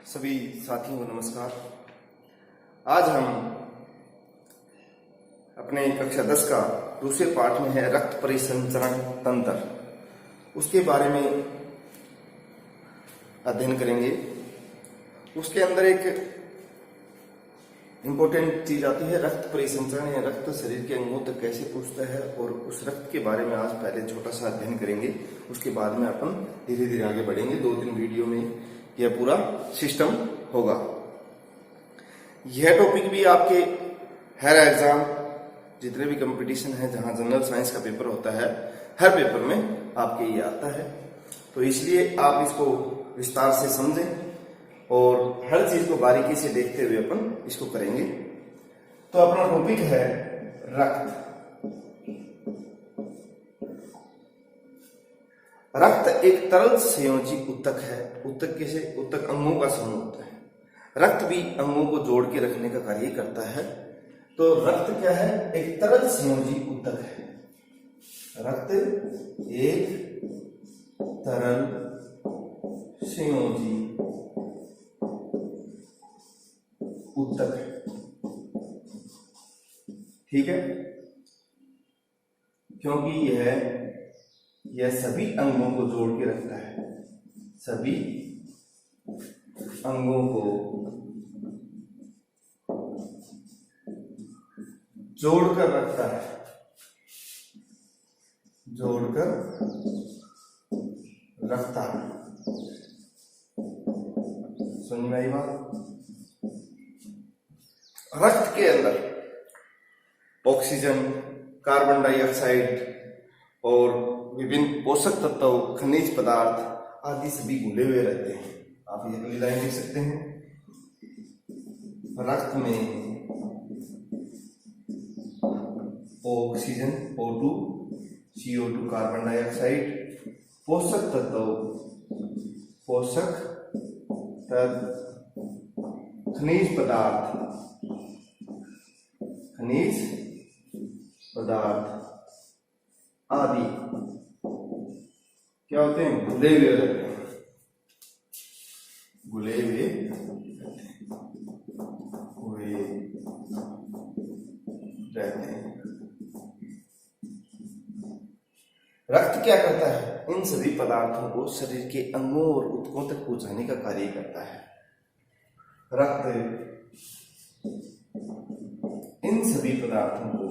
सभी साथियों को नमस्कार। आज हम अपने कक्षा 10 का दूसरे पाठ में है रक्त परिसंचरण तंत्र, उसके बारे में अध्ययन करेंगे। उसके अंदर एक इम्पोर्टेंट चीज आती है रक्त परिसंचरण या रक्त शरीर के अंगों तक कैसे पहुंचता है, और उस रक्त के बारे में आज पहले छोटा सा अध्ययन करेंगे। उसके बाद में अपन धीरे धीरे आगे बढ़ेंगे। 2-3 वीडियो में यह पूरा सिस्टम होगा। यह टॉपिक भी आपके हर एग्जाम, जितने भी कंपटीशन है जहां जनरल साइंस का पेपर होता है, हर पेपर में आपके ये आता है। तो इसलिए आप इसको विस्तार से समझें और हर चीज को बारीकी से देखते हुए अपन इसको करेंगे। तो अपना टॉपिक है रक्त। रक्त एक तरल संयोजी ऊतक है। ऊतक कैसे? ऊतक अंगों का समूह होता है। रक्त भी अंगों को जोड़ के रखने का कार्य करता है। तो रक्त क्या है? एक तरल संयोजी ऊतक है। रक्त एक तरल संयोजी ऊतक है। ठीक है, क्योंकि यह सभी अंगों को जोड़ के रखता है। सभी अंगों को जोड़कर रखता है। जोड़कर रखता है। समझ में आई बात? रक्त के अंदर ऑक्सीजन, कार्बन डाइऑक्साइड और विभिन्न पोषक तत्व, खनिज पदार्थ आदि सभी घुले हुए रहते हैं। आप ये अगली लाइन लिख सकते हैं। रक्त में oxygen O2, CO2 carbon dioxide, पोषक तत्व, खनिज पदार्थ आदि क्या होते हैं? घुले हुए रहते हैं। घुले हुए रहते हैं। रक्त क्या करता है? इन सभी पदार्थों को शरीर के अंगों और ऊतकों तक पहुंचाने का कार्य करता है। रक्त इन सभी पदार्थों को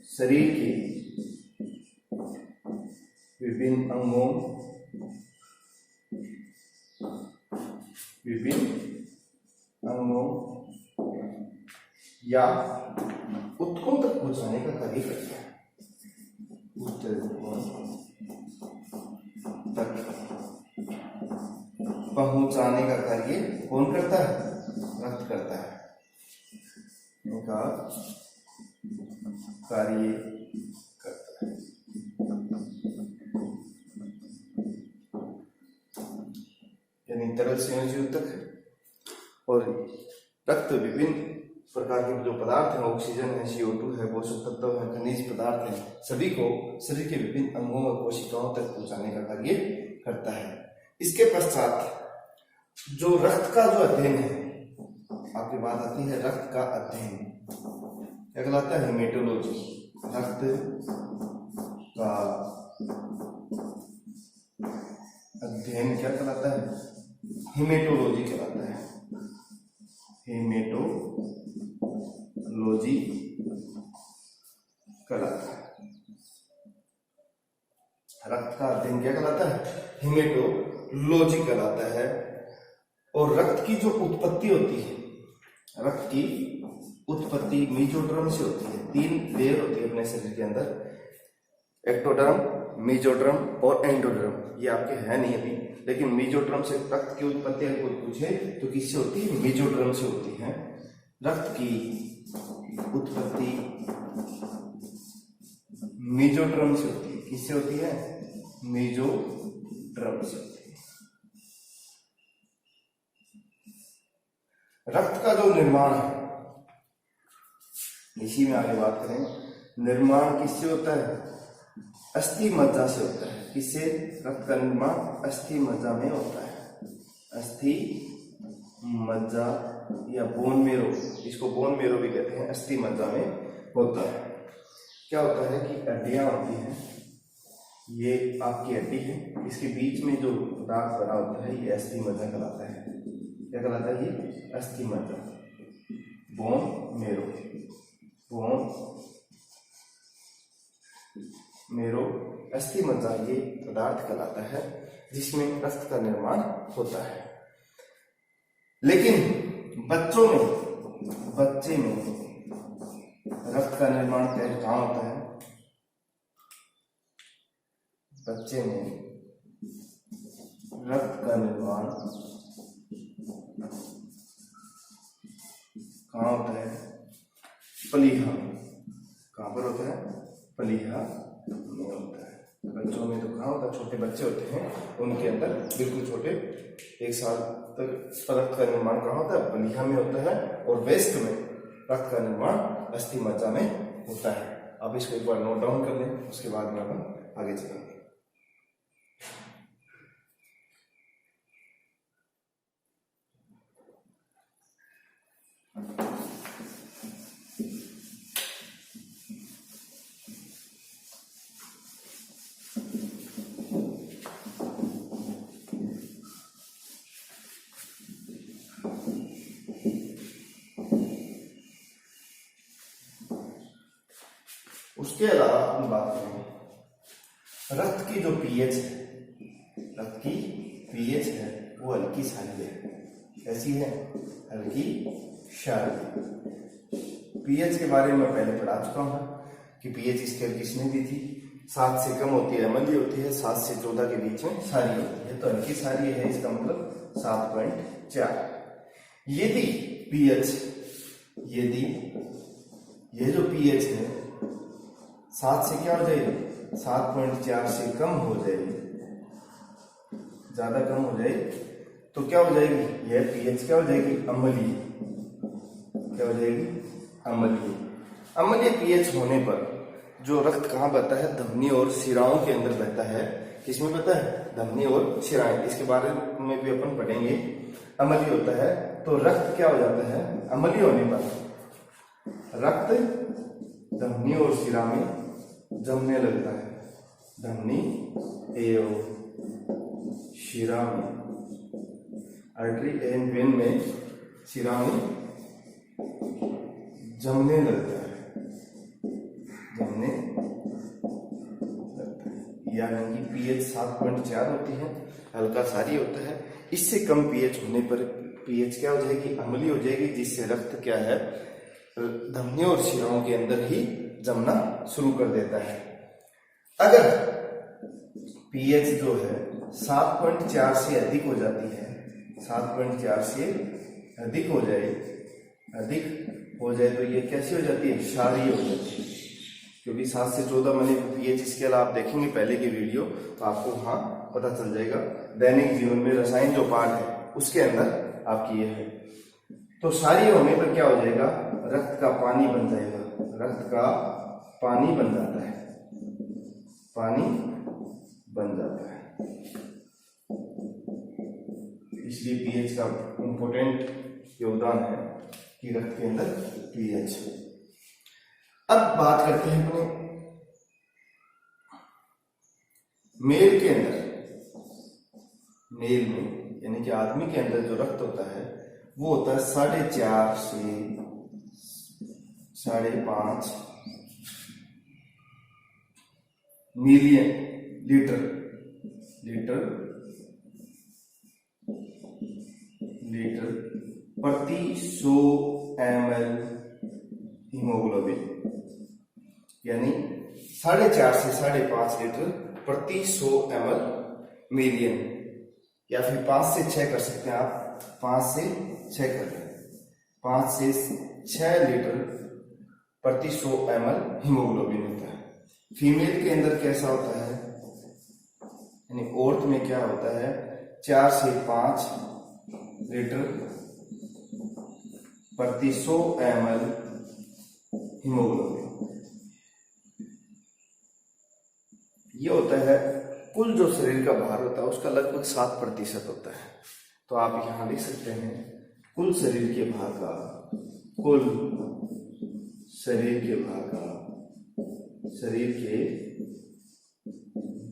शरीर के विभिन्न अंगों या ऊतकों तक पहुंचाने का कार्य करता है। ऊतकों तक पहुंचाने का कार्य कौन करता है? रक्त करता है। उनका कार्य करता है। यानी तरल संयोजी ऊतक है। और रक्त विभिन्न प्रकार के जो पदार्थ हैं, ऑक्सीजन है, CO2 है, पोषक तत्व है, खनिज पदार्थ है, सभी को शरीर के विभिन्न अंगों और कोशिकाओं तक पहुंचाने का कार्य करता है। इसके पश्चात जो रक्त का जो अध्ययन है, आपकी बात आती है रक्त का अध्ययन क्या कहलाता है? हेमेटोलॉजी। रक्त का अध्ययन क्या कहलाता है? हेमेटोलॉजी कहलाता है। हेमेटोलॉजी कहलाता है। रक्त का अध्ययन क्या कहलाता है? हेमेटोलॉजी कहलाता है। और रक्त की जो उत्पत्ति होती है, रक्त की उत्पत्ति मेसोडर्म से होती है। 3 लेयर होती है अपने शरीर के अंदर, एक्टोडर्म, मेसोडर्म और एंडोडर्म। ये आपके है नहीं अभी, लेकिन मेसोडर्म से रक्त की उत्पत्ति अगर कोई पूछे तो किससे होती है? मेसोडर्म से होती है। रक्त की उत्पत्ति मेसोडर्म से होती है। किससे होती है? मेसोडर्म से होती है। रक्त का जो निर्माण है, इसी में आगे बात करें। निर्माण किससे होता है? अस्थि मज्जा से होता है। किससे? रक्त का निर्माण अस्थि मज्जा में होता है। अस्थि मज्जा या बोन मेरो, इसको बोन मेरो भी कहते हैं, अस्थि मज्जा में होता है। क्या होता है कि हड्डियां होती हैं, ये आपकी हड्डी है, इसके बीच में जो पदार्थ बना होता है ये अस्थि मज्जा कहलाता है। क्या कहलाता है? ये अस्थि मज्जा, बोन मेरो, बोन मेरो अस्थि मज्जा ये पदार्थ कहलाता है जिसमें रक्त का निर्माण होता है। लेकिन बच्चे में रक्त का निर्माण कहाँ होता है? बच्चे में रक्त का निर्माण कहाँ होता है? प्लीहा। कहाँ पर होता है? प्लीहा में होता है। बच्चों में तो कहाँ होता है? छोटे बच्चे होते हैं उनके अंदर, बिल्कुल छोटे, 1 साल तक रक्त का निर्माण कहाँ होता है? प्लीहा में होता है। और वेस्ट में रक्त का निर्माण अस्थि मज्जा में होता है। आप इसको एक बार नोट डाउन कर लें, उसके बाद में अपन आगे चलेंगे। उसके अलावा हम बात करें रक्त की जो पीएच है, रक्त की पीएच है वो हल्की क्षारीय है। कैसी है? हल्की क्षारीय। पीएच के बारे में पहले पढ़ा चुका हूं कि पीएच स्केल किसने दी थी? 7 से कम होती है अम्लीय होती है, 7 से 14 के बीच में क्षारीय होती है। तो हल्की क्षारीय है, इसका मतलब 7.4। यदि पीएच, यदि ये जो पीएच है 7 से क्या हो जाएगी? 7.4 से कम हो जाएगी, ज्यादा कम हो जाए तो क्या हो जाएगी? यह पीएच क्या हो जाएगी? अम्लीय। क्या हो जाएगी? अम्लीय। अम्लीय पीएच होने पर जो रक्त कहाँ बहता है? धमनी और शिराओं के अंदर बहता है। किसमें बहता है? धमनी और शिराएं। इसके बारे में भी अपन पढ़ेंगे। अम्लीय होता है तो रक्त क्या हो जाता है? अम्लीय होने पर रक्त धमनी और शिरा में जमने लगता है। धमनी एवं शिरा में, आर्टरी एंड वेन में, शिरा में जमने लगता है, जमने लगता है। यानी कि पीएच 7.4 होती है, हल्का क्षारीय होता है। इससे कम पीएच होने पर पीएच क्या हो जाएगी? अम्लीय हो जाएगी, जिससे रक्त क्या है? धमनी और शिराओं के अंदर ही जमना शुरू कर देता है। अगर पीएच जो है 7.4 से अधिक हो जाती है, 7.4 से अधिक हो जाए तो ये कैसी हो जाती है? क्षारीय हो जाती है। क्योंकि 7 से 14 मैंने पीएच स्केल आप देखेंगे पहले की वीडियो तो आपको वहां पता चल जाएगा। दैनिक जीवन में रसायन जो पाठ है उसके अंदर आपकी ये है। तो क्षारीय होने पर क्या हो जाएगा? रक्त का पानी बन जाएगा, रक्त का पानी बन जाता है, पानी बन जाता है। इसलिए पीएच का इंपॉर्टेंट योगदान है कि रक्त के अंदर पीएच। अब बात करते हैं अपने मेल के अंदर। मेल में यानी कि आदमी के अंदर जो रक्त होता है वो होता है 4.5 से 5.5 मिलियन लीटर प्रति 100 ml हीमोग्लोबिन, यानी 4.5 से 5.5 लीटर प्रति 100 ml मिलियन, या फिर 5 से 6 कर सकते हैं आप। 5 से 6 कर लें, 5 से 6 लीटर प्रति 100 ml हीमोग्लोबिन होता है। फीमेल के अंदर कैसा होता है? यानी औरत में क्या होता है? 4 से 5 लीटर प्रति 100 ml हीमोग्लोबिन। है कुल जो शरीर का भार होता है उसका लगभग 7% होता है। तो आप यहाँ लिख सकते हैं कुल शरीर के भार का, कुल शरीर के भार का, शरीर के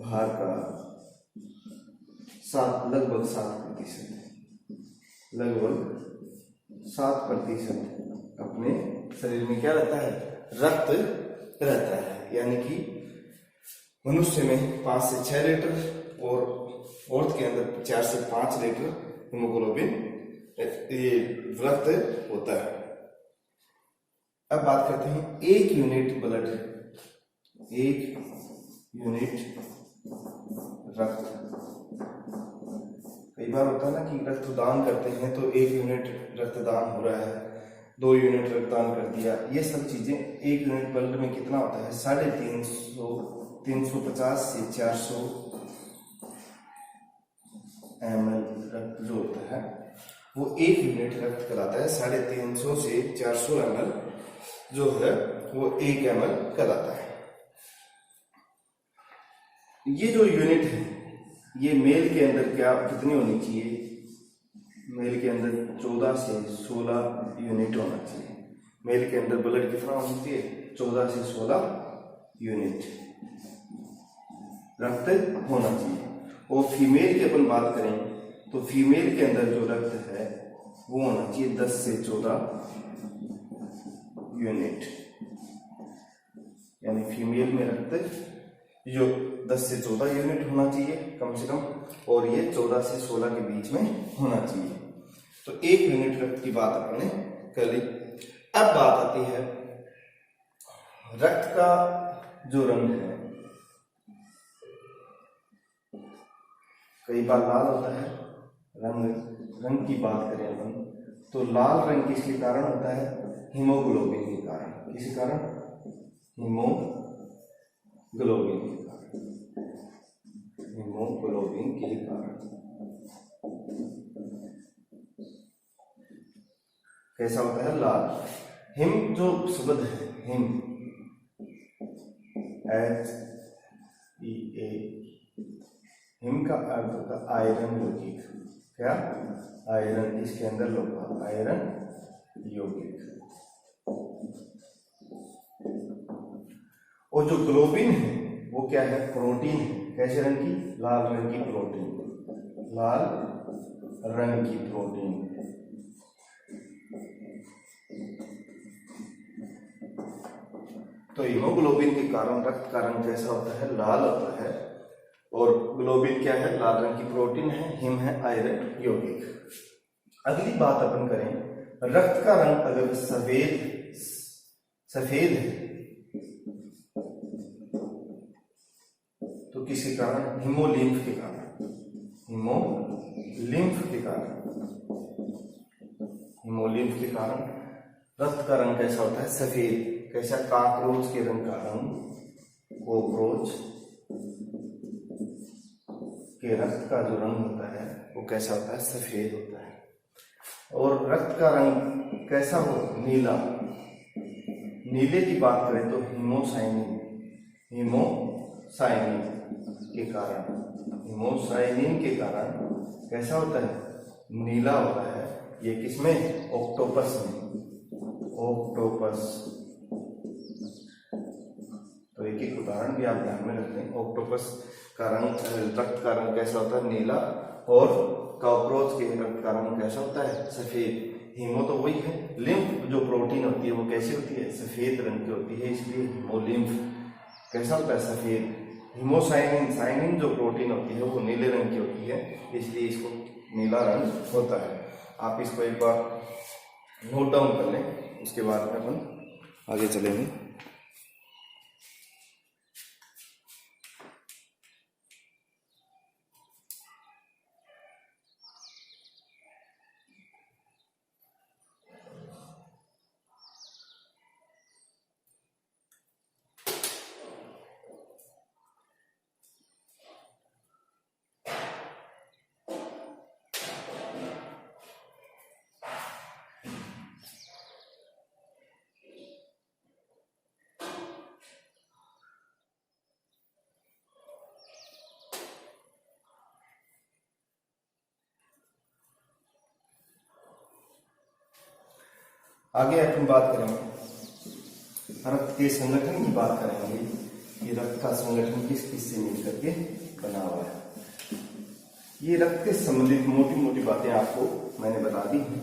भार का लगभग 7%, लगभग 7% अपने शरीर में क्या रहता है, रक्त रहता है। यानी कि मनुष्य में 5 से 6 लीटर और औरत के अंदर 4 से 5 लीटर हीमोग्लोबिन ये रक्त होता है। अब बात करते हैं 1 यूनिट ब्लड, 1 यूनिट रक्त। कई बार होता है ना कि रक्तदान करते हैं तो 1 यूनिट रक्तदान हो रहा है, 2 यूनिट रक्तदान कर दिया, ये सब चीजें 1 यूनिट ब्लड में कितना होता है, 350 से 400 ml रक्त जो होता है वो 1 यूनिट रक्त कहलाता है। 350 से 400 ml जो है वो 1 ml कहलाता है। ये जो यूनिट है ये मेल के अंदर क्या कितनी होनी चाहिए, मेल के अंदर 14 से 16 यूनिट होना चाहिए। मेल के अंदर ब्लड कितना होना चाहिए, 14 से 16 यूनिट रक्त होना चाहिए। और फीमेल की अपन बात करें तो फीमेल के अंदर जो रक्त है वो होना चाहिए 10 से 14 यूनिट। यानी फीमेल में रक्त जो 10 से 14 यूनिट होना चाहिए कम से कम, और ये 14 से 16 के बीच में होना चाहिए। तो 1 यूनिट रक्त की बात आपने कर ली। अब बात आती है रक्त का जो रंग है, कई बार लाल होता है रंग की बात करें अपन तो लाल रंग किसके कारण होता है, हीमोग्लोबिन के कारण। किसी कारण, हीमोग्लोबिन के कारण, हीमोग्लोबिन के कारण। कैसा होता है, लाल। हिम जो शब्द है, हिम HEA, हिम का अर्थ होता है आयरन यौगिक। क्या, आयरन, इसके अंदर लोहा, आयरन यौगिक। और जो ग्लोबिन है वो क्या है, प्रोटीन है। कैसे रंग की, लाल रंग की प्रोटीन, लाल रंग की प्रोटीन। तो हीमोग्लोबिन के कारण रक्त का रंग कैसा होता है, लाल होता है। और ग्लोबिन क्या है, लाल रंग की प्रोटीन है, हिम है आयरन यौगिक। अगली बात अपन करें, रक्त का रंग अगर सफेद है तो किसके कारण, हीमोलिम्फ के कारण, हीमोलिम्फ के कारण, हीमोलिम्फ के कारण रक्त का रंग कैसा होता है, सफेद। कैसा, कॉकरोच के रंग का रंग, कॉकरोच के रक्त का जो रंग होता है वो कैसा होता है, सफेद होता है। और रक्त का रंग कैसा हो, नीला। नीले की बात करें तो हीमोसाइनिन, हीमोसाइनिन के कारण, हीमोसाइनिन के कारण कैसा होता है, नीला होता है। ये किसमें, ऑक्टोपस में, ऑक्टोपस। तो एक एक उदाहरण भी आप ध्यान में रखते हैं। ऑक्टोपस का रंग, रक्त का रंग कैसा होता है, नीला। और कॉकरोच के रक्त का रंग कैसा होता है, सफेद। हीमो तो वही है, लिम्फ जो प्रोटीन होती है वो कैसी होती है, सफेद रंग की होती है, इसलिए हीमोलिम्फ कैसा होता है, सफेद। हीमोसाइनिन, साइनिन जो प्रोटीन होती है वो नीले रंग की होती है, इसलिए इसको नीला रंग होता है। आप इसको एक बार नोट डाउन कर लें, उसके बाद में अपन आगे चलेंगे। आगे अपन बात करेंगे रक्त के संगठन की बात करेंगे कि रक्त का संगठन किस किस से मिलकर के बना हुआ है। ये रक्त के संबंधित मोटी मोटी बातें आपको मैंने बता दी हैं।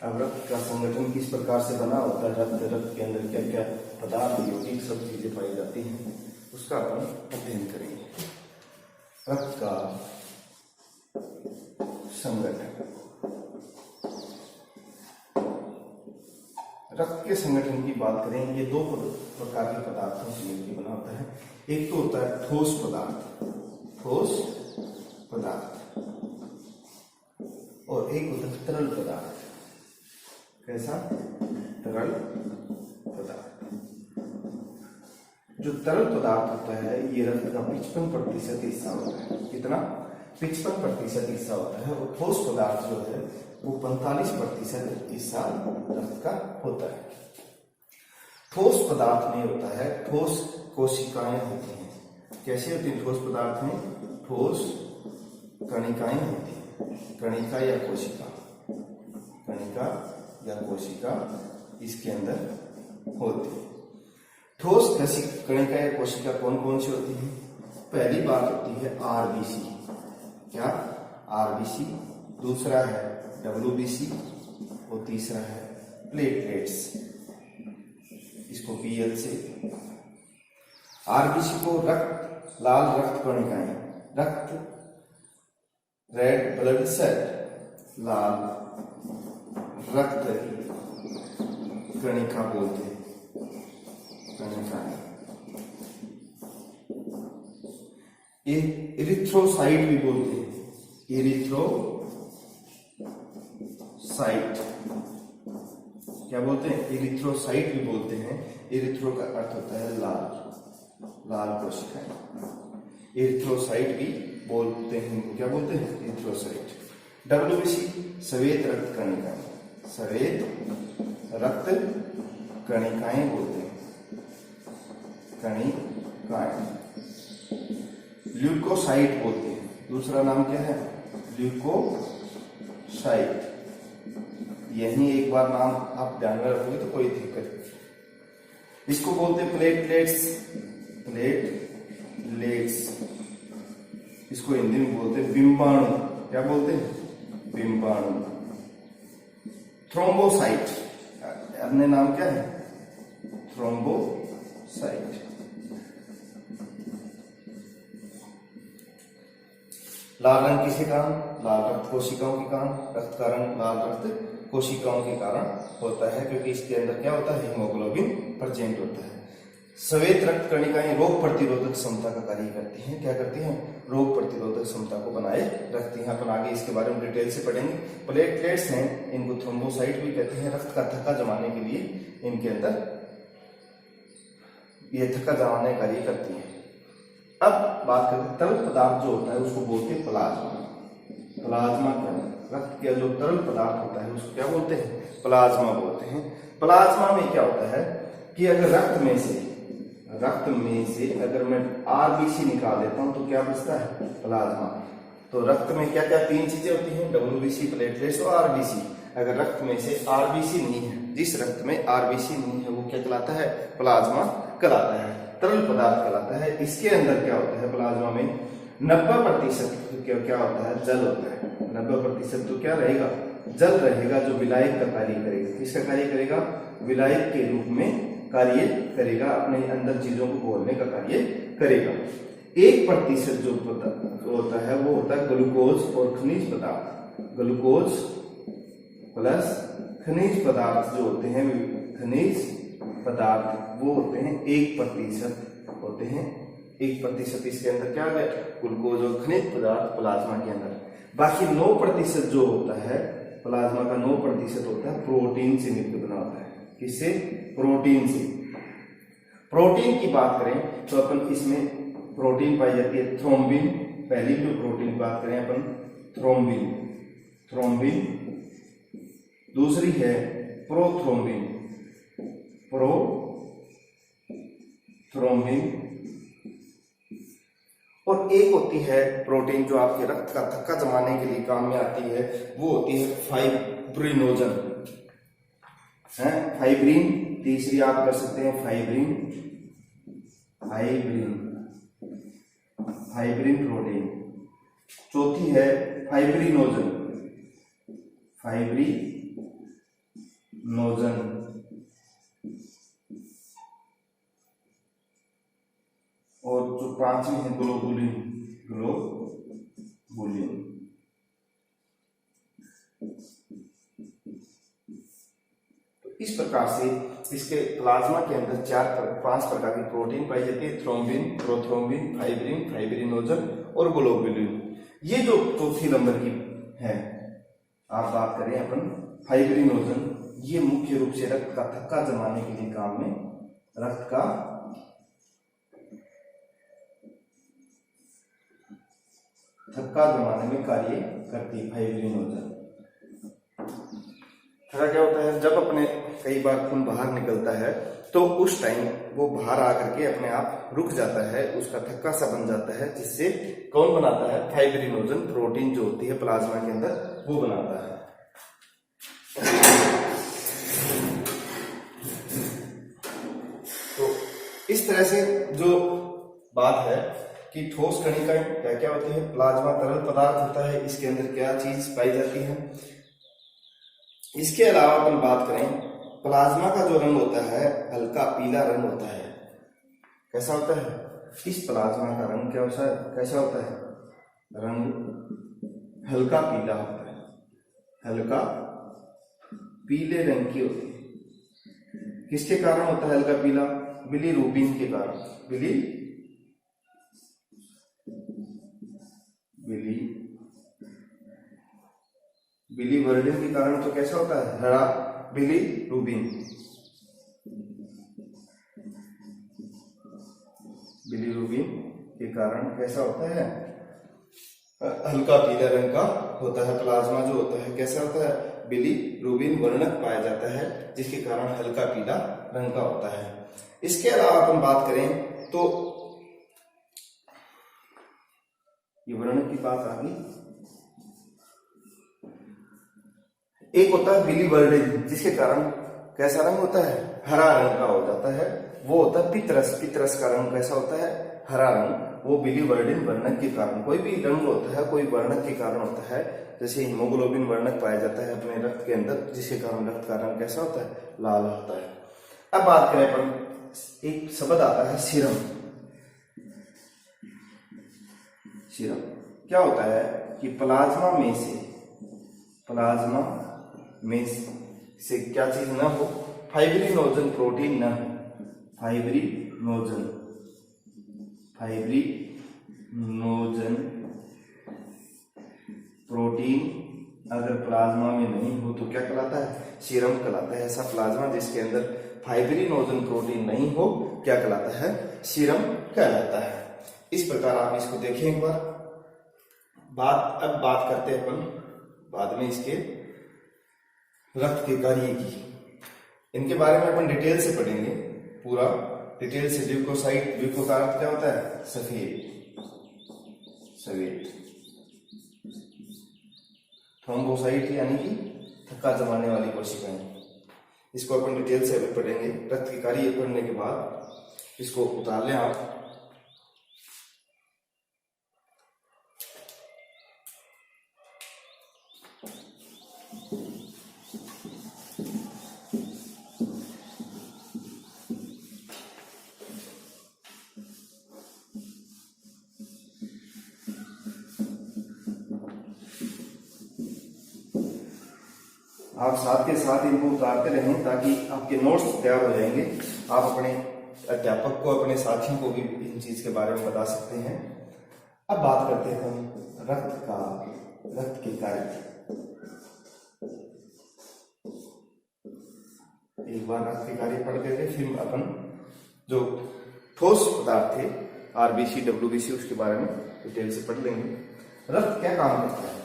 अब रक्त का संगठन किस प्रकार से बना होता है, रक्त के अंदर क्या क्या पदार्थ यौगिक सब चीजें पाई जाती हैं, उसका अपन अध्ययन करेंगे। रक्त का संगठन, रक्त के संगठन की बात करें, ये दो प्रकार के पदार्थों से मिलकर बना होता है। एक तो होता है ठोस पदार्थ, ठोस पदार्थ, और एक होता है तरल पदार्थ। कैसा? तरल पदार्थ। जो तरल पदार्थ होता है ये रक्त का 55% हिस्सा होता है। कितना? 55% हिस्सा होता है। और ठोस पदार्थ जो है वो 45% हिस्सा रक्त का होता है। ठोस पदार्थ में होता है ठोस कोशिकाएं होती हैं। कैसे होती हैं ठोस पदार्थ में? ठोस कणिकाएं होती हैं। कणिका या कोशिका, कणिका या कोशिका इसके अंदर होती है। ठोस कणिका या कोशिका कौन कौन सी होती है? पहली बात होती है आरबीसी। क्या? आरबीसी। दूसरा है डब्ल्यूबीसी और तीसरा है प्लेटलेट्स, इसको पीएल से। आरबीसी को रक्त, लाल रक्त कणिकाएं, रक्त रेड ब्लड सेल, लाल रक्त कणिका बोलते हैं, कणिकाएं। इरिथ्रोसाइट भी बोलते हैं, इरिथ्रोसाइट। क्या बोलते हैं? इरिथ्रोसाइट भी बोलते हैं। इरिथ्रो का अर्थ होता है लाल, लाल कोशिकाएं। इरिथ्रोसाइट भी बोलते हैं। क्या बोलते हैं? इरिथ्रोसाइट। डब्ल्यूबीसी श्वेत रक्त कणिकाएं, श्वेत रक्त कणिकाएं बोलते हैं, कणिकाएं। ल्यूकोसाइट बोलते हैं। दूसरा नाम क्या है? ल्यूकोसाइट। यही एक बार नाम आप ध्यान में रखोगे तो कोई दिक्कत। इसको बोलते हैं प्लेटलेट्स, प्लेटलेट्स। इसको हिंदी में बोलते हैं बिंबाणु। क्या बोलते हैं? बिंबाणु। थ्रोम्बोसाइट, अपने नाम क्या है? थ्रोम्बोसाइट। लाल रंग किसके कारण? लाल रक्त कोशिकाओं के कारण। रक्त का रंग लाल रक्त कोशिकाओं के कारण होता है क्योंकि इसके अंदर क्या होता है? हीमोग्लोबिन प्रेजेंट होता है। श्वेत रक्त कणिकाएं रोग प्रतिरोधक क्षमता का कार्य करती हैं। क्या करती हैं? रोग प्रतिरोधक क्षमता को बनाए रखती हैं। अपन आगे इसके बारे में डिटेल से पढ़ेंगे। प्लेटलेट्स हैं, इनको थ्रोम्बोसाइट भी कहते हैं। रक्त का थक्का जमाने के लिए इनके अंदर ये थक्का जमाने का कार्य करती हैं। अब बात करते हैं तरल पदार्थ जो होता है उसको बोलते हैं प्लाज्मा। प्लाज्मा क्या है? रक्त का जो तरल पदार्थ होता है उसको क्या बोलते हैं? प्लाज्मा बोलते हैं। प्लाज्मा में क्या होता है कि अगर रक्त में से अगर मैं आरबीसी निकाल देता हूं तो क्या बचता है? प्लाज्मा। तो रक्त में क्या क्या तीन चीजें होती हैं? डब्ल्यूबीसी, प्लेटलेट्स और आरबीसी। अगर रक्त में से आरबीसी नहीं है, जिस रक्त में आरबीसी नहीं है वो क्या कहलाता है? प्लाज्मा कहलाता है, तरल पदार्थ कहलाता है। इसके अंदर क्या होता है? प्लाज्मा में 90% क्या होता है? जल होता है। 90% तो क्या रहेगा? जल रहेगा, जो विलायक का कार्य करेगा। किसका कार्य करेगा? विलायक के रूप में कार्य करेगा, अपने अंदर चीजों को घोलने का कार्य करेगा। 1% जो होता है वो होता है ग्लूकोज और खनिज पदार्थ। ग्लूकोज प्लस खनिज पदार्थ जो होते हैं, खनिज पदार्थ वो होते हैं 1% होते हैं। 1% इसके अंदर क्या है? ग्लूकोज और खनिज पदार्थ प्लाज्मा के अंदर। बाकी 9% जो होता है प्लाज्मा का, 9% होता है प्रोटीन से मिलकर बना होता है। किससे? प्रोटीन से। प्रोटीन की बात करें तो अपन इसमें प्रोटीन पाई जाती है थ्रोम्बिन। पहली जो प्रोटीन की बात करें अपन, थ्रोम्बिन, थ्रोम्बिन। दूसरी है प्रोथ्रोम्बिन, प्रोथ्रोम्बिन। और एक होती है प्रोटीन जो आपके रक्त का थक्का जमाने के लिए काम में आती है, वो होती है फाइब्रिनोजन। है फाइब्रिन, तीसरी आप कर सकते हैं फाइब्रिन, फाइब्रिन फाइब्रिन प्रोटीन, चौथी है फाइब्रिनोजन, फाइब्रिनोजन, और जो पांचवी है ग्लोबुलिन, ग्लोबुलिन। तो इस प्रकार से इसके प्लाज्मा के अंदर 5 प्रकार की प्रोटीन पाई जाती है, थ्रोम्बिन, प्रोथ्रोम्बिन, फाइब्रिन, फाइब्रिनोजन और ग्लोबुलिन। ये जो चौथी नंबर की है, आप बात करें अपन फाइब्रिनोजन, ये मुख्य रूप से रक्त का थक्का जमाने के लिए काम में, रक्त का थक्का जमाने में कार्य करती है फाइब्रिनोजन। थक्का क्या होता है, जब अपने कई बार खून बाहर निकलता है तो उस टाइम वो बाहर आकर के अपने आप रुक जाता है, उसका थक्का सा बन जाता है, जिससे कौन बनाता है, फाइब्रिनोजन प्रोटीन जो होती है प्लाज्मा के अंदर वो बनाता है। तो इस तरह से जो बात है कि ठोस कणिकाएं क्या क्या होती है, प्लाज्मा तरल पदार्थ होता है, इसके अंदर क्या चीज पाई जाती है। इसके अलावा अपन बात करें, प्लाज्मा का जो रंग होता है हल्का पीला रंग होता है। कैसा होता है, इस प्लाज्मा का रंग कैसा होता है, रंग हल्का पीला होता है, हल्का पीले रंग की होती है। किसके कारण होता है हल्का पीला, बिलीरुबिन के कारण, बिलीवर्डिन के कारण। तो कैसा होता है, हरा बिलीरुबिन, बिलीरुबिन के कारण कैसा होता है, हल्का पीला रंग का होता है। प्लाज्मा जो होता है कैसा होता है, बिलीरुबिन वर्णक पाया जाता है, जिसके कारण हल्का पीला रंग का होता है। इसके अलावा अपन बात करें तो ये वर्णक की बात आ गई। एक होता है बिलीवर्डिन, जिसके कारण कैसा रंग होता है, हरा रंग का हो जाता है, वो होता है पितरस। पितरस का रंग कैसा होता है, हरा रंग, वो बिलीवर्डिन वर्णक के कारण। कोई भी रंग होता है कोई वर्णक के कारण होता है, जैसे हीमोग्लोबिन वर्णक पाया जाता है अपने रक्त के अंदर, जिसके कारण रक्त का रंग कैसा होता है, लाल होता है। अब बात करें अपन, एक शब्द आता है सीरम। सीरम क्या होता है कि प्लाज्मा में से क्या चीज ना हो, फाइब्रिनोजन प्रोटीन ना हो, फाइब्रिनोजन प्रोटीन अगर प्लाज्मा में नहीं हो तो क्या कहलाता है, सीरम कहलाता है। ऐसा प्लाज्मा जिसके अंदर फाइब्रिनोजन प्रोटीन नहीं हो क्या कहलाता है, सीरम कहलाता है। इस प्रकार आप इसको देखें एक बार। अब बात करते हैं अपन बाद में इसके रक्त के कार्य की। इनके बारे में अपन डिटेल से पढ़ेंगे, पूरा डिटेल से। ल्यूकोसाइट, ल्यूको का अर्थ क्या होता है, सफेद। थ्रोम्बोसाइट यानी कि थक्का जमाने वाली कोशिकाएं। इसको अपन डिटेल से अभी पढ़ेंगे। रक्त के कार्य पढ़ने के बाद इसको उतार लें आप। आप साथ के साथ इनको उतारते रहें ताकि आपके नोट्स तैयार हो जाएंगे। आप अपने अध्यापक को, अपने साथियों को भी इन चीज के बारे में बता सकते हैं। अब बात करते हैं हम रक्त के कार्य। एक बार रक्त के कार्य पढ़ करके फिर अपन जो ठोस पदार्थ थे आरबीसी, डब्ल्यूबीसी, उसके बारे में डिटेल से पढ़ लेंगे। रक्त क्या काम करता है,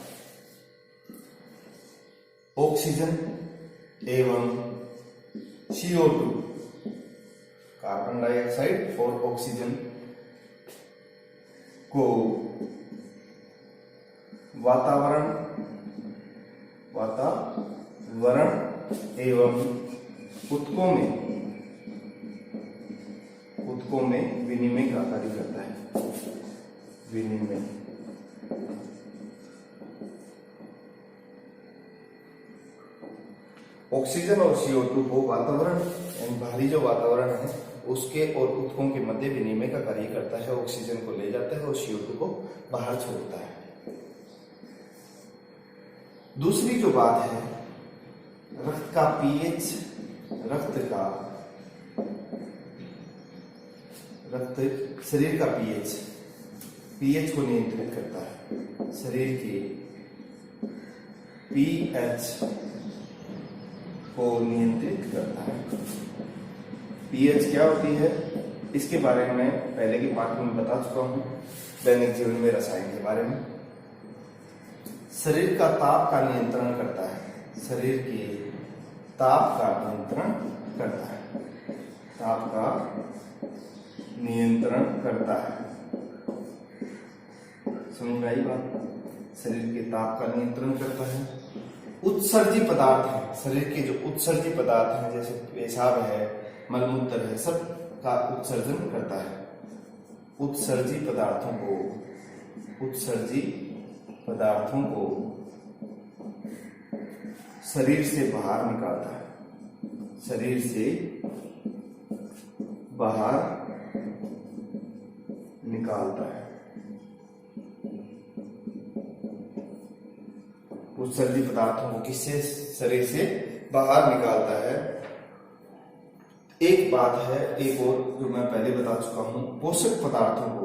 ऑक्सीजन एवं CO2, कार्बन डाइऑक्साइड और ऑक्सीजन को वातावरण एवं ऊतकों में विनिमय का कार्य करता है। विनिमय ऑक्सीजन और CO2 को वातावरण यानी बाहरी जो वातावरण है उसके और ऊतकों के मध्य विनिमय का कार्य करता है। ऑक्सीजन को ले जाता है और CO2 को बाहर छोड़ता है। दूसरी जो बात है, रक्त का पीएच, शरीर का पीएच को नियंत्रित करता है। शरीर के पीएच को नियंत्रित करता है। पीएच क्या होती है इसके बारे में पहले के पाठ में बता चुका हूं, दैनिक जीवन में रसायन के बारे में। शरीर का ताप का नियंत्रण करता है। शरीर के ताप का नियंत्रण करता है। ताप का नियंत्रण करता है। समझ में आई बात? शरीर के ताप का नियंत्रण करता है। उत्सर्जी पदार्थ है, शरीर के जो उत्सर्जी पदार्थ हैं जैसे पेशाब है, मलमूत्र है, सब का उत्सर्जन करता है। उत्सर्जी पदार्थों को शरीर से बाहर निकालता है। शरीर से बाहर निकालता है। उत्सर्जी पदार्थों को किससे शरीर से बाहर निकालता है। एक बात है, एक और जो मैं पहले बता चुका हूं, पोषक पदार्थों को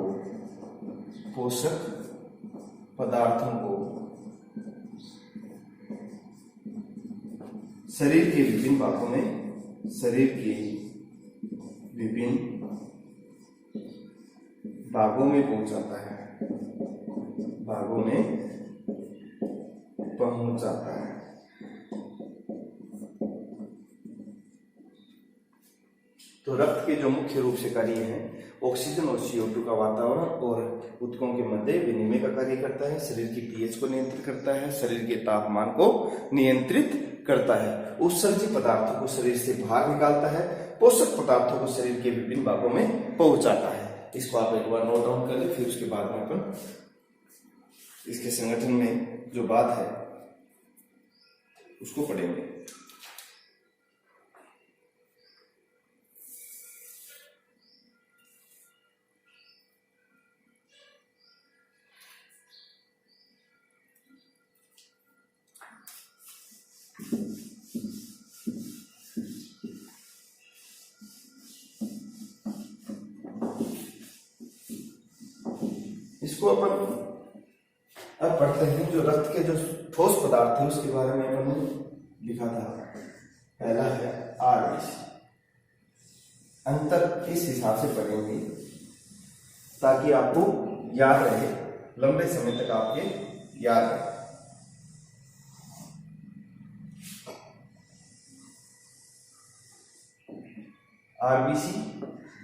शरीर के विभिन्न भागों में पहुंचाता है। तो रक्त के जो मुख्य रूप से कार्य हैं, ऑक्सीजन और CO2 का वातावरण और ऊतकों के मध्य विनिमय का कार्य करता है। शरीर की पीएच को नियंत्रित करता है। शरीर के तापमान को नियंत्रित करता है। उत्सर्जी पदार्थों को शरीर से बाहर निकालता है। पोषक पदार्थों को शरीर के विभिन्न भागों में पहुंचाता है। इसको आप एक बार नोट डाउन कर ले, फिर उसके बाद में अपन इसके संगठन में जो बात है उसको पढ़ेंगे। इसको अपन अब पढ़ते हैं। जो रक्त के जो ठोस पदार्थ है उसके बारे में अपन ने लिखा था। पहला है RBC। अंतर इस हिसाब से पढ़ेंगे ताकि आपको याद रहे, लंबे समय तक आपके याद रहे। RBC,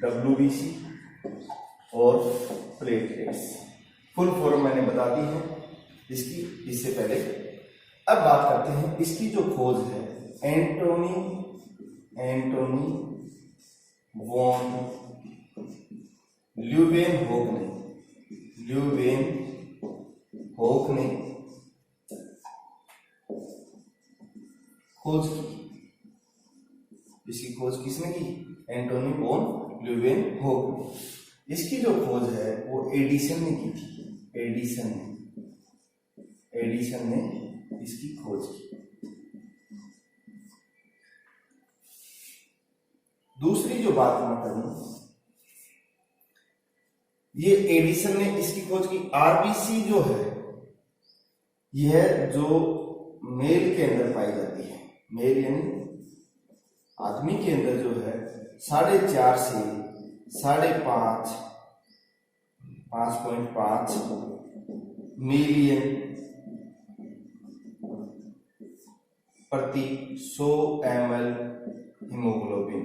WBC और प्लेटलेट्स फुल फॉर्म मैंने बता दी है इसकी। इससे पहले अब बात करते हैं इसकी जो खोज है, एंटोनी वॉन ल्यूवेनहोक ने खोज की। इसकी खोज किसने की? एंटोनी वॉन ल्यूवेनहोक ने। इसकी जो खोज है वो एडिसन ने की थी। एडिसन ने इसकी खोज की। दूसरी जो बात मैं करूं, ये एडिसन ने इसकी खोज की। RBC जो है यह जो मेल के अंदर पाई जाती है, मेल यानी आदमी के अंदर जो है 4.5 से 5.5 मिलियन प्रति 100 ml हीमोग्लोबिन,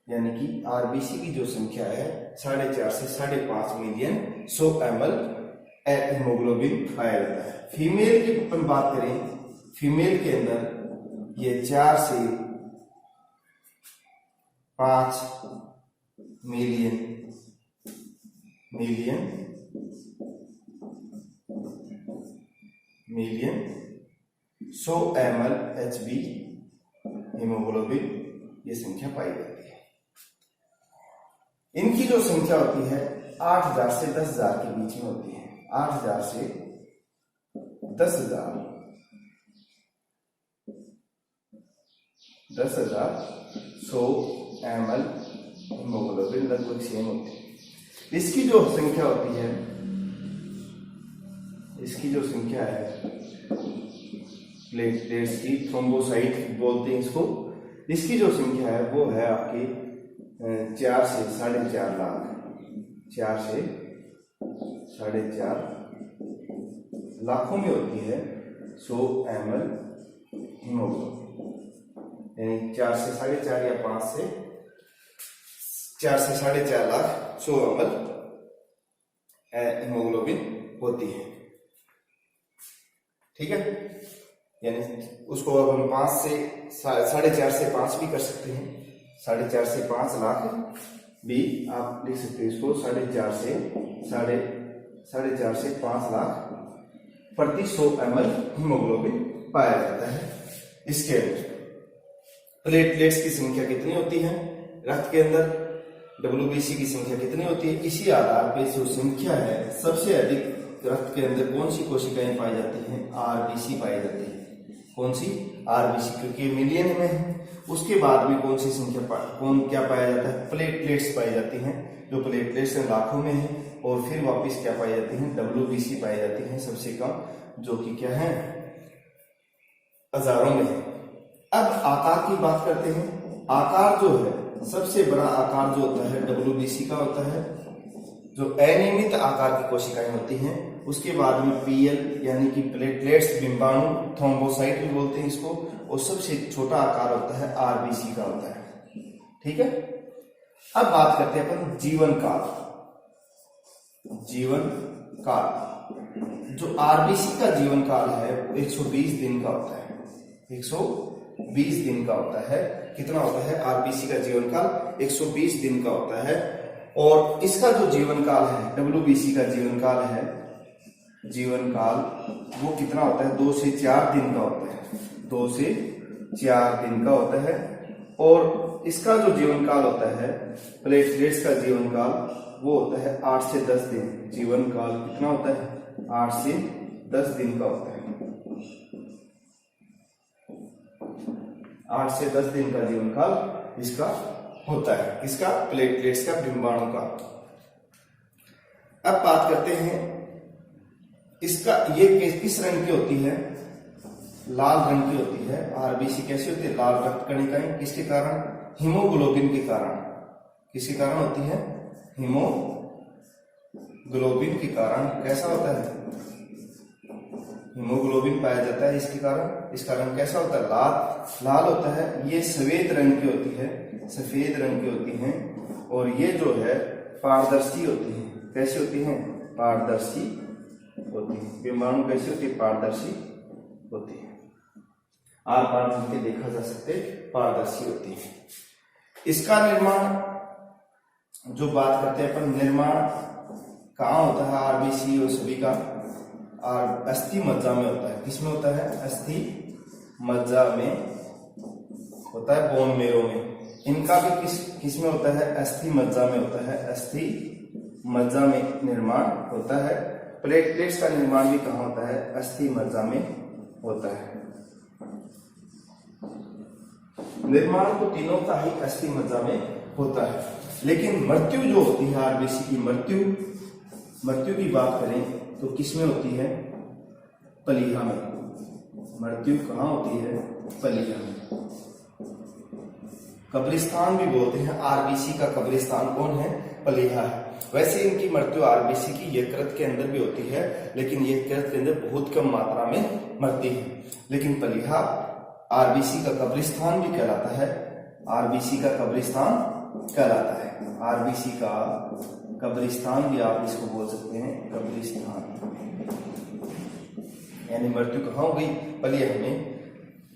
यानी कि RBC की जो संख्या है 4.5 से 5.5 मिलियन 100 ml हीमोग्लोबिन पाया जाता है। फीमेल की अपन बात करें, फीमेल के अंदर ये 4 से 5 मिलियन 100 ml HB हीमोग्लोबिन ये संख्या पाई जाती है। इनकी जो संख्या होती है 8000 से 10000 के बीच में होती है। 8000 से 10000 10000 ml हीमोग्लोबिन लगभग सेम होती है। इसकी जो संख्या होती है, इसकी जो संख्या है प्लेटलेट्स की, थ्रोम्बोसाइट बोलते हैं इसको, इसकी जो संख्या है वो है आपकी 4 से 4.5 लाख, 4 से 4.5 लाखों में होती है 100 ml हीमोग्लोबिन, यानी 4 से 4.5 या 5 से 4 से 4.5 लाख 100 ml हीमोग्लोबिन होती है। ठीक है, यानी उसको अब हम 5 से 4.5 से 5 भी कर सकते हैं। 4.5 से 5 लाख भी आप लिख सकते हैं इसको। 4.5 से 5 लाख प्रति 100 ml हीमोग्लोबिन पाया जाता है। इसके अंदर प्लेटलेट्स की संख्या कितनी होती है रक्त के अंदर, WBC की संख्या कितनी होती है, इसी आधार पे जो संख्या है सबसे अधिक रक्त के अंदर कौन सी कोशिकाएं पाई जाती हैं, RBC पाई जाती है। कौन सी, RBC, क्योंकि मिलियन में है। उसके बाद भी कौन सी संख्या क्या पाया जाता है, प्लेटलेट्स पाई जाती हैं, जो प्लेटलेट्स लाखों में है। और फिर वापस क्या पाई जाती हैं, WBC पाई जाती हैं सबसे कम, जो कि क्या है, हजारों में है। अब आकार की बात करते हैं। आकार जो है सबसे बड़ा आकार जो होता है WBC का होता है, जो अनियमित आकार की कोशिकाएं होती हैं। उसके बाद में PL यानी कि प्लेटलेट्स, बिंबाणु, थ्रोम्बोसाइट भी बोलते हैं इसको। और सबसे छोटा आकार होता है RBC का होता है। ठीक है, अब बात करते हैं अपन जीवन काल। जीवन काल, जो RBC का जीवन काल है वो 120 दिन का होता है। 120 दिन का होता है। कितना होता है RBC का जीवन काल, 120 दिन का होता है। और इसका जो जीवन काल है, WBC का जीवन काल है, जीवन काल वो कितना होता है, 2 से 4 दिन का होता है। 2 से 4 दिन का होता है। और इसका जो जीवन काल होता है, प्लेटलेट्स का जीवन काल वो होता है 8 से 10 दिन। जीवन काल कितना होता है, 8 से 10 दिन का होता है। 8 से 10 दिन का जीवन काल इसका होता है, इसका प्लेटलेट्स का, बिंबाणु का। अब बात करते हैं इसका, ये किस रंग की होती है, लाल रंग की होती है। RBC कैसी होती है, लाल रक्त कणिकाएं। किसके कारण, हीमोग्लोबिन के कारण। किसके कारण होती है, हीमोग्लोबिन के कारण। कैसा होता है, हीमोग्लोबिन पाया जाता है इसके कारण। इसका रंग कैसा होता है, लाल होता है। ये सफेद रंग की होती है, सफेद रंग की होती हैं। और ये जो है पारदर्शी होती है। कैसी होती हैं, पारदर्शी होती है। बिंबाणु कैसी होती है, पारदर्शी होती है। आर पार करके देखा जा सकते, पारदर्शी होती है। इसका निर्माण जो बात करते हैं अपन, निर्माण कहाँ होता है RBC और सभी का, और अस्थि मज्जा में होता है। किसमें होता है, अस्थि मज्जा में होता है, बोन मेरो में। इनका भी किस में होता है, अस्थि मज्जा में होता है। अस्थि मज्जा में निर्माण होता है। प्लेटलेट्स का निर्माण भी कहाँ होता है, अस्थि मज्जा में होता है। निर्माण तो तीनों का ही अस्थि मज्जा में होता है। लेकिन मृत्यु जो होती है RBC की, मृत्यु की बात करें तो किसमें होती है, पलीहा में। मृत्यु कहाँ होती है, पलीहा में। कब्रिस्तान भी बोलते हैं, RBC का कब्रिस्तान कौन है, पलीहा है। वैसे इनकी मृत्यु RBC की यकृत के अंदर भी होती है, लेकिन यकृत के अंदर बहुत कम मात्रा में मरती है। लेकिन पलीहा RBC का कब्रिस्तान भी कहलाता है। RBC का कब्रिस्तान कहलाता है। RBC का कब्रिस्तान भी आप इसको बोल सकते हैं, कब्रिस्तान। यानी मृत्यु कहाँ हो गई, पलीहा में।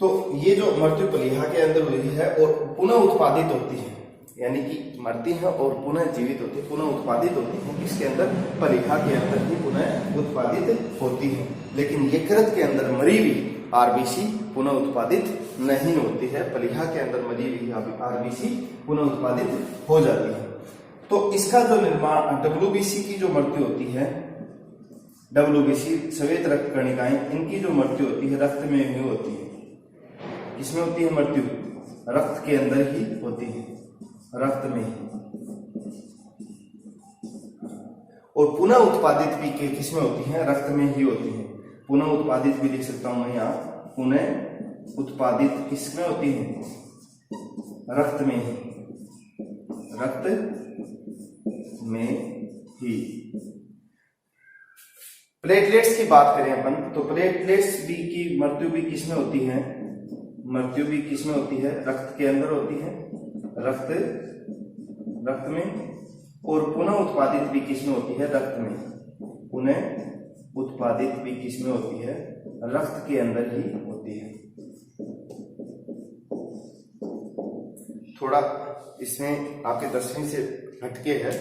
तो ये जो मृत्यु पलीहा के अंदर हुई है और पुनः उत्पादित होती है, यानी कि मरती हैं और पुनः जीवित होती है, पुनः उत्पादित होती हैं किसके अंदर, प्लीहा के अंदर ही पुनः उत्पादित होती हैं। लेकिन यकृत के अंदर मरी हुई आरबीसी पुनः उत्पादित नहीं होती है, प्लीहा के अंदर मरी हुई आरबीसी पुनः उत्पादित हो जाती है। तो इसका जो निर्माण डब्ल्यूबीसी की जो मृत्यु होती है, डब्ल्यूबीसी श्वेत रक्त कणिकाएं, इनकी जो मृत्यु होती है रक्त में ही होती है। किसमें होती है मृत्यु, रक्त के अंदर ही होती है, रक्त में ही। और पुनः उत्पादित भी किसमें होती है, रक्त में ही होती है। पुनः उत्पादित भी लिख सकता हूं मैं यहाँ, पुनः उत्पादित किसमें होती है, रक्त में ही, रक्त में ही। प्लेटलेट्स की बात करें अपन तो प्लेटलेट्स भी की मृत्यु भी किसमें होती है, मृत्यु भी किसमें होती है, रक्त के अंदर होती है, रक्त में। और पुनः उत्पादित भी किसमें होती है, रक्त में। पुनः उत्पादित भी किसमें होती है, रक्त के अंदर ही होती है। थोड़ा इसमें आपके 10वीं से हटके है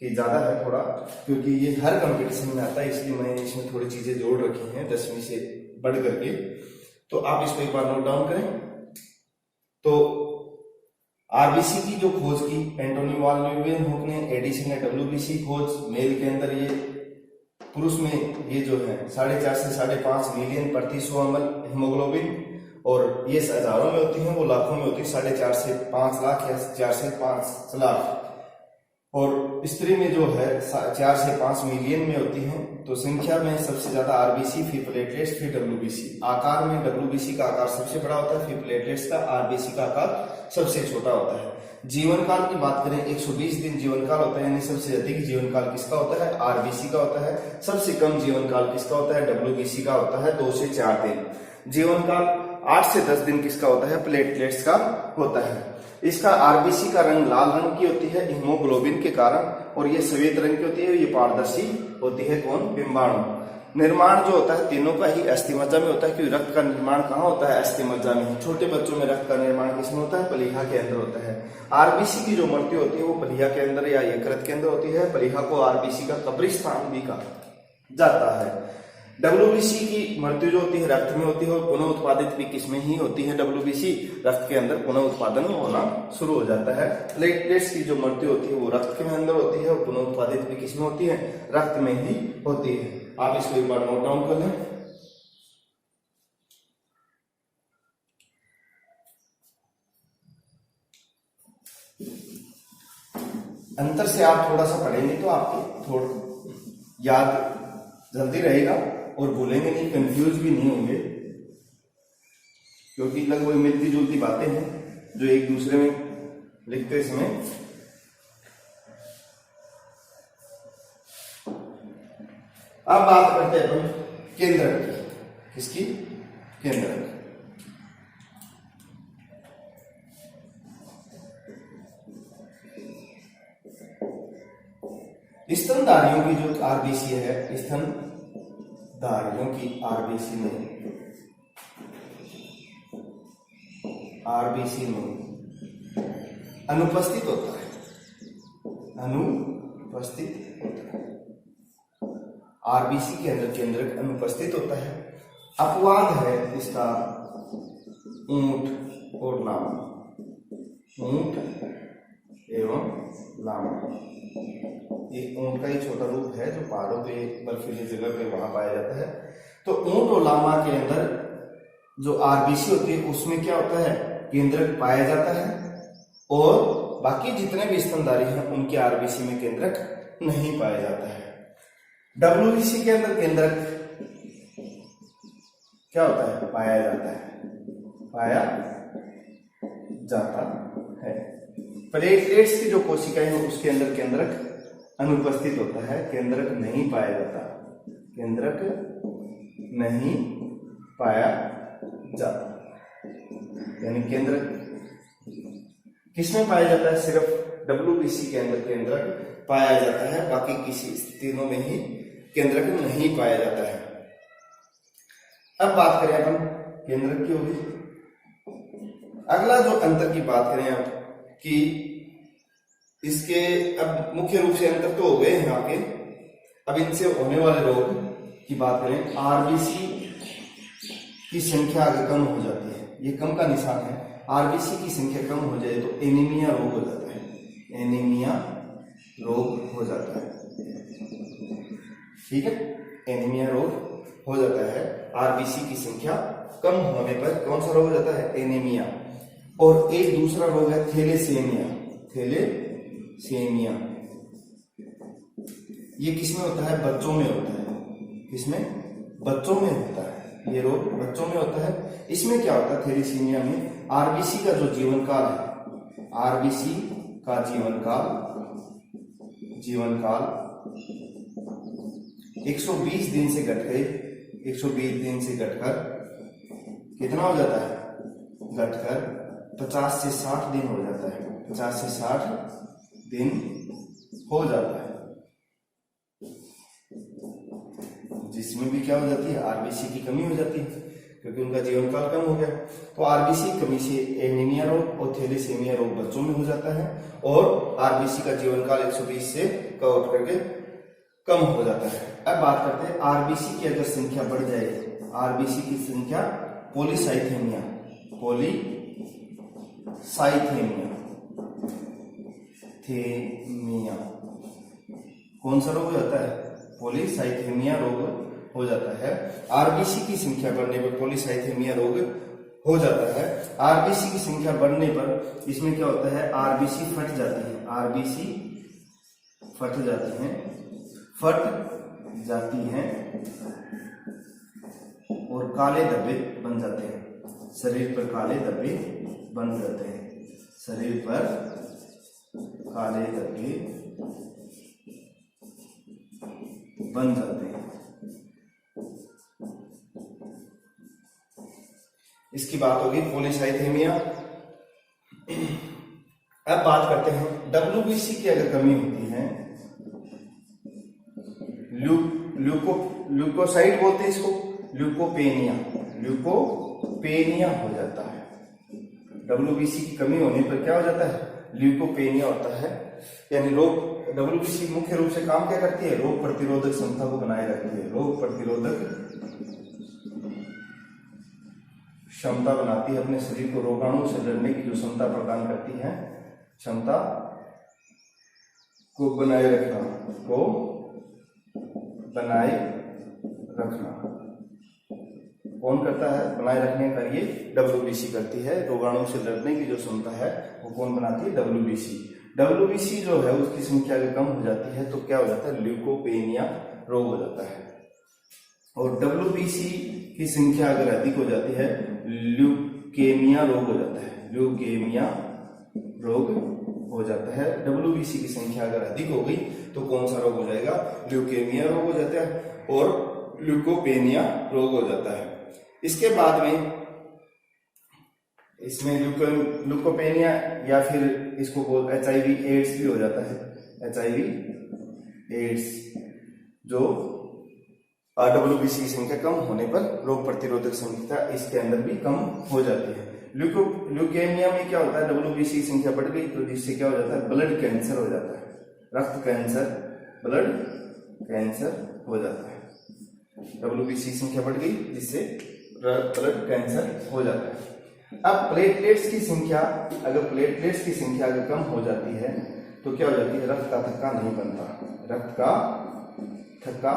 कि ज्यादा है थोड़ा, क्योंकि ये हर कंपटीशन में आता है, इसलिए मैंने इसमें थोड़ी चीजें जोड़ रखी हैं 10वीं से बढ़ करके। तो आप इसको एक बार नोट डाउन करें। तो आरबीसी की जो खोज की एंटोनी वान ल्यूवेनहुक ने, एडिसन ने डब्ल्यूबीसी खोज, मेल के अंदर ये, पुरुष में ये जो है 4.5 से 5.5 मिलियन प्रति 100 ml हीमोग्लोबिन, और ये हजारों में होती है, वो लाखों में होती है, 4.5 से 5 लाख या 4 से 5 लाख। और स्त्री में जो है 4 से 5 मिलियन में होती है। तो संख्या में सबसे ज्यादा आरबीसी, फिर प्लेटलेट्स, फिर डब्ल्यूबीसी। आकार में डब्ल्यूबीसी का आकार सबसे बड़ा होता है, फिर प्लेटलेट्स का, आरबीसी का आकार सबसे छोटा होता है। जीवन काल की बात करें 120 दिन जीवन काल होता है, यानी सबसे अधिक जीवन काल किसका होता है, आरबीसी का होता है। सबसे कम जीवन काल किसका होता है, डब्ल्यूबीसी का होता है, 2 से 4 दिन। जीवन काल 8 से 10 दिन किसका होता है, प्लेटलेट्स का होता है। इसका आरबीसी का रंग लाल रंग की होती है हीमोग्लोबिन के कारण, और ये श्वेत रंग की होती है, ये पारदर्शी होती है। कौन, बिंबाणु। निर्माण जो होता है तीनों का ही अस्थिमज्जा में होता है, क्योंकि रक्त का निर्माण कहाँ होता है, अस्थिमज्जा में। छोटे बच्चों में रक्त का निर्माण किसमें होता है, प्लीहा के अंदर होता है। आरबीसी की जो मृत्यु होती है वो प्लीहा के अंदर या यकृत के अंदर होती है। प्लीहा को आरबीसी का कब्रिस्तान भी कहा जाता है। डब्ल्यूबीसी की मृत्यु जो होती है रक्त में होती है, और पुनः उत्पादित भी किसमें ही होती है, डब्ल्यूबीसी, रक्त के अंदर पुनः उत्पादन होना शुरू हो जाता है। प्लेटलेट्स की जो मृत्यु होती है वो रक्त के अंदर होती है, और पुनः उत्पादित भी किसमें होती है, रक्त में ही होती है। आप इसको एक बार नोट डाउन कर लें। अंतर से आप थोड़ा सा पढ़ेंगे तो आपकी थोड़ा याद जल्दी रहेगा, और भूलेंगे नहीं, कंफ्यूज भी नहीं होंगे, क्योंकि लगभग मिलती जुलती बातें हैं जो एक दूसरे में लिखते समय। अब बात करते हैं अपन केंद्रक की। किसकी, केंद्रक। स्तनधारियों की जो आरबीसी है, स्तनधारियों की आरबीसी में अनुपस्थित होता है, अनुपस्थित होता है। आरबीसी के अंदर केंद्रक अनुपस्थित होता है। अपवाद है इसका ऊंट और लामा, ऊंट एवं लामा। ये ऊंट का ही छोटा रूप है जो पहाड़ों पे, बर्फीली जगह पे वहां पाया जाता है। तो ऊंट और लामा के अंदर जो आरबीसी होती है उसमें क्या होता है, केंद्रक पाया जाता है, और बाकी जितने भी स्तनधारी हैं उनके आरबीसी में केंद्रक नहीं पाया जाता है। डब्ल्यूबीसी के अंदर केंद्रक क्या होता है, पाया जाता है। प्लेटलेट्स की जो कोशिकाएं हैं उसके अंदर केंद्रक अनुपस्थित होता है, केंद्रक नहीं पाया जाता, केंद्रक नहीं पाया जाता। यानी केंद्रक किसमें पाया जाता है, सिर्फ डब्ल्यूबीसी के अंदर केंद्रक पाया जाता है, बाकी किसी स्थितियों में ही केंद्रक नहीं पाया जाता है। अब बात करें अपन केंद्रक की होगी। अगला जो अंतर की बात करें आप कि इसके अब मुख्य रूप से अंतर तो हो गए हैं आपके। अब इनसे होने वाले रोग की बात करें, आरबीसी की संख्या अगर कम हो जाती है, ये कम का निशान है, आरबीसी की संख्या कम हो जाए तो एनीमिया रोग हो जाता है, एनीमिया रोग हो जाता है। ठीक है, एनीमिया रोग हो जाता है। आरबीसी की संख्या कम होने पर कौन सा रोग हो जाता है? एनीमिया। और एक दूसरा रोग है थैलेसीमिया। थैलेसीमिया ये किसमें होता है? बच्चों में होता है। किसमें? बच्चों में होता है। ये रोग बच्चों में होता है। इसमें क्या होता है? थैलेसीमिया में आरबीसी का जो जीवन काल है, आरबीसी का जीवन काल 120 दिन से घटकर 120 दिन से घटकर कितना हो जाता है? घटकर 50 से 60 दिन हो जाता है। 50 से 60 दिन हो जाता है, जिसमें भी क्या हो जाती है? आरबीसी की कमी हो जाती है, क्योंकि उनका जीवन काल कम हो गया। तो आरबीसी कमी से एनीमिया रोग और थैलेसीमिया रोग बच्चों में हो जाता है, और आरबीसी का जीवन काल 120 से कम करके कम हो जाता है। अब बात करते हैं आरबीसी की अगर संख्या बढ़ जाए, आरबीसी की संख्या, पॉलीसाइथेमिया, थेमिया कौन सा रोग हो जाता है? पॉलीसाइथेमिया रोग हो जाता है। आरबीसी की संख्या बढ़ने पर पॉलीसाइथेमिया रोग हो जाता है। आरबीसी की संख्या बढ़ने पर इसमें क्या होता है? आरबीसी फट जाती है, आरबीसी फट जाती हैं और काले धब्बे बन जाते हैं। शरीर पर काले धब्बे बन जाते हैं, शरीर पर काले धब्बे बन जाते हैं। इसकी बात होगी पॉलीसाइथेमिया। अब बात करते हैं डब्ल्यूबीसी की अगर कमी होती है, ल्यूकोसाइट बोलते हैं इसको, ल्यूकोपेनिया हो जाता है। डब्ल्यूबीसी की कमी होने पर क्या हो जाता है? ल्यूकोपेनिया होता है। यानी रोग, डब्ल्यूबीसी मुख्य रूप से काम क्या करती है? रोग प्रतिरोधक क्षमता को बनाए रखती है, रोग प्रतिरोधक क्षमता बनाती है, अपने शरीर को रोगाणु से लड़ने की जो क्षमता प्रदान करती है, क्षमता को बनाए रखना कौन करता है? बनाए रखने का ये डब्ल्यूबीसी करती है। रोगाणु से लड़ने की जो क्षमता है वो कौन बनाती है? डब्ल्यूबीसी। डब्ल्यूबीसी जो है उसकी संख्या अगर कम हो जाती है तो क्या हो जाता है? ल्यूकोपेनिया रोग हो जाता है। और डब्ल्यूबीसी की संख्या अगर अधिक हो जाती है, ल्यूकेमिया रोग हो जाता है, ल्यूकेमिया रोग हो जाता है। डब्ल्यूबीसी की संख्या अगर अधिक हो गई तो कौन सा रोग हो जाएगा? ल्यूकेमिया रोग हो जाता है और ल्यूकोपेनिया रोग हो जाता है। इसके बाद में इसमें ल्यूकोपेनिया या फिर इसको बोल HIV एड्स भी हो जाता है। HIV एड्स जो डब्ल्यूबीसी की संख्या कम होने पर रोग प्रतिरोधक क्षमता इसके अंदर भी कम हो जाती है। ल्यूकेमिया में क्या होता है? डब्ल्यूबीसी की संख्या बढ़ गई तो जिससे क्या हो जाता है? ब्लड कैंसर हो जाता है, रक्त कैंसर, ब्लड कैंसर हो जाता है। डब्ल्यूबीसी की संख्या बढ़ गई जिससे ब्लड कैंसर हो जाता है। अब प्लेटलेट्स की संख्या अगर कम हो जाती है तो क्या हो जाती है? रक्त का थक्का नहीं बनता, रक्त का थक्का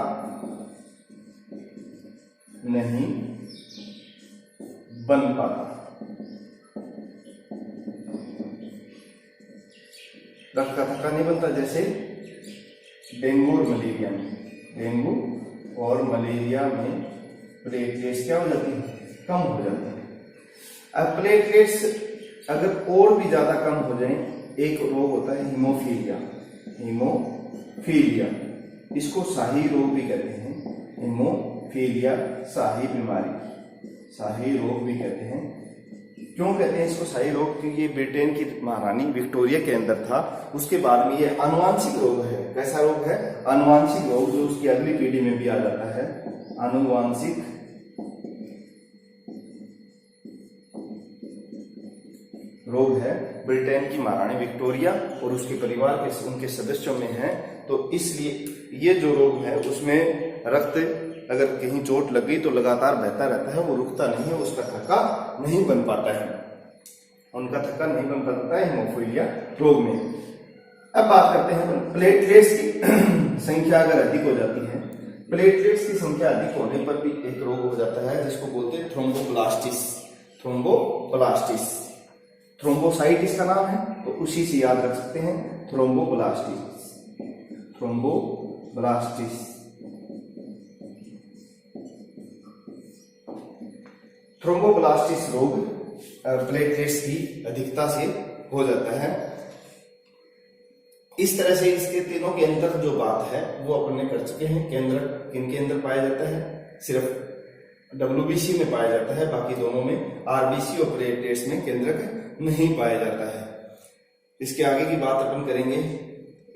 नहीं बन पाता। रक्त का थक्का नहीं बनता, जैसे डेंगू और मलेरिया में प्लेटलेट्स क्या हो जाती है? कम हो जाती है। अब प्लेटलेट्स अगर और भी ज्यादा कम हो जाएं, एक रोग होता है हीमोफीलिया, इसको शाही रोग भी कहते हैं। हीमोफीलिया, शाही बीमारी, शाही रोग भी कहते हैं। क्यों कहते हैं इसको शाही रोग? क्योंकि ये ब्रिटेन की महारानी विक्टोरिया के अंदर था, उसके बाद में ये आनुवांशिक रोग है। कैसा रोग है? आनुवांशिक रोग, जो उसकी अगली पीढ़ी में भी आ जाता है। आनुवांशिक रोग है ब्रिटेन की महारानी विक्टोरिया और उसके परिवार के उनके सदस्यों में है। तो इसलिए ये जो रोग है उसमें रक्त अगर कहीं चोट लग गई तो लगातार बहता रहता है, वो रुकता नहीं है, उसका थक्का नहीं बन पाता है, उनका थक्का नहीं बन पाता है हीमोफीलिया रोग में। अब बात करते हैं प्लेटलेट्स की संख्या अगर अधिक हो जाती है, प्लेटलेट्स की संख्या अधिक होने पर भी एक रोग हो जाता है जिसको बोलते हैं थ्रोम्बोप्लास्टिस। थ्रोम्बोप्लास्टिस, थ्रोम्बोसाइटिस का नाम है तो उसी से याद रख सकते हैं, थ्रोम्बोप्लास्टिस। थ्रोम्बोप्लास्टिस थ्रोम्बोप्लास्टिस रोग प्लेटलेट्स की अधिकता से हो जाता है। इस तरह से इसके तीनों के अंदर जो बात है वो अपने कर चुके हैं। केंद्रक किनके अंदर पाया जाता है? सिर्फ WBC में पाया जाता है, बाकी दोनों में RBC और प्लेटलेट्स में केंद्रक नहीं पाया जाता है। इसके आगे की बात अपन करेंगे,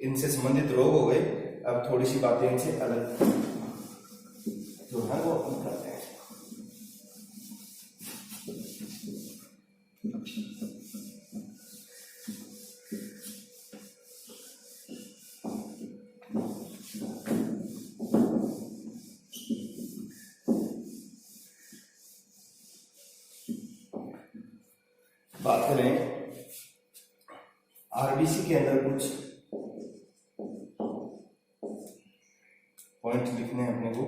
इनसे संबंधित रोग हो गए। अब थोड़ी सी बातें इनसे अलग जो है वो अपन करते हैं। बात करें RBC के अंदर कुछ पॉइंट लिखने हैं अपने को।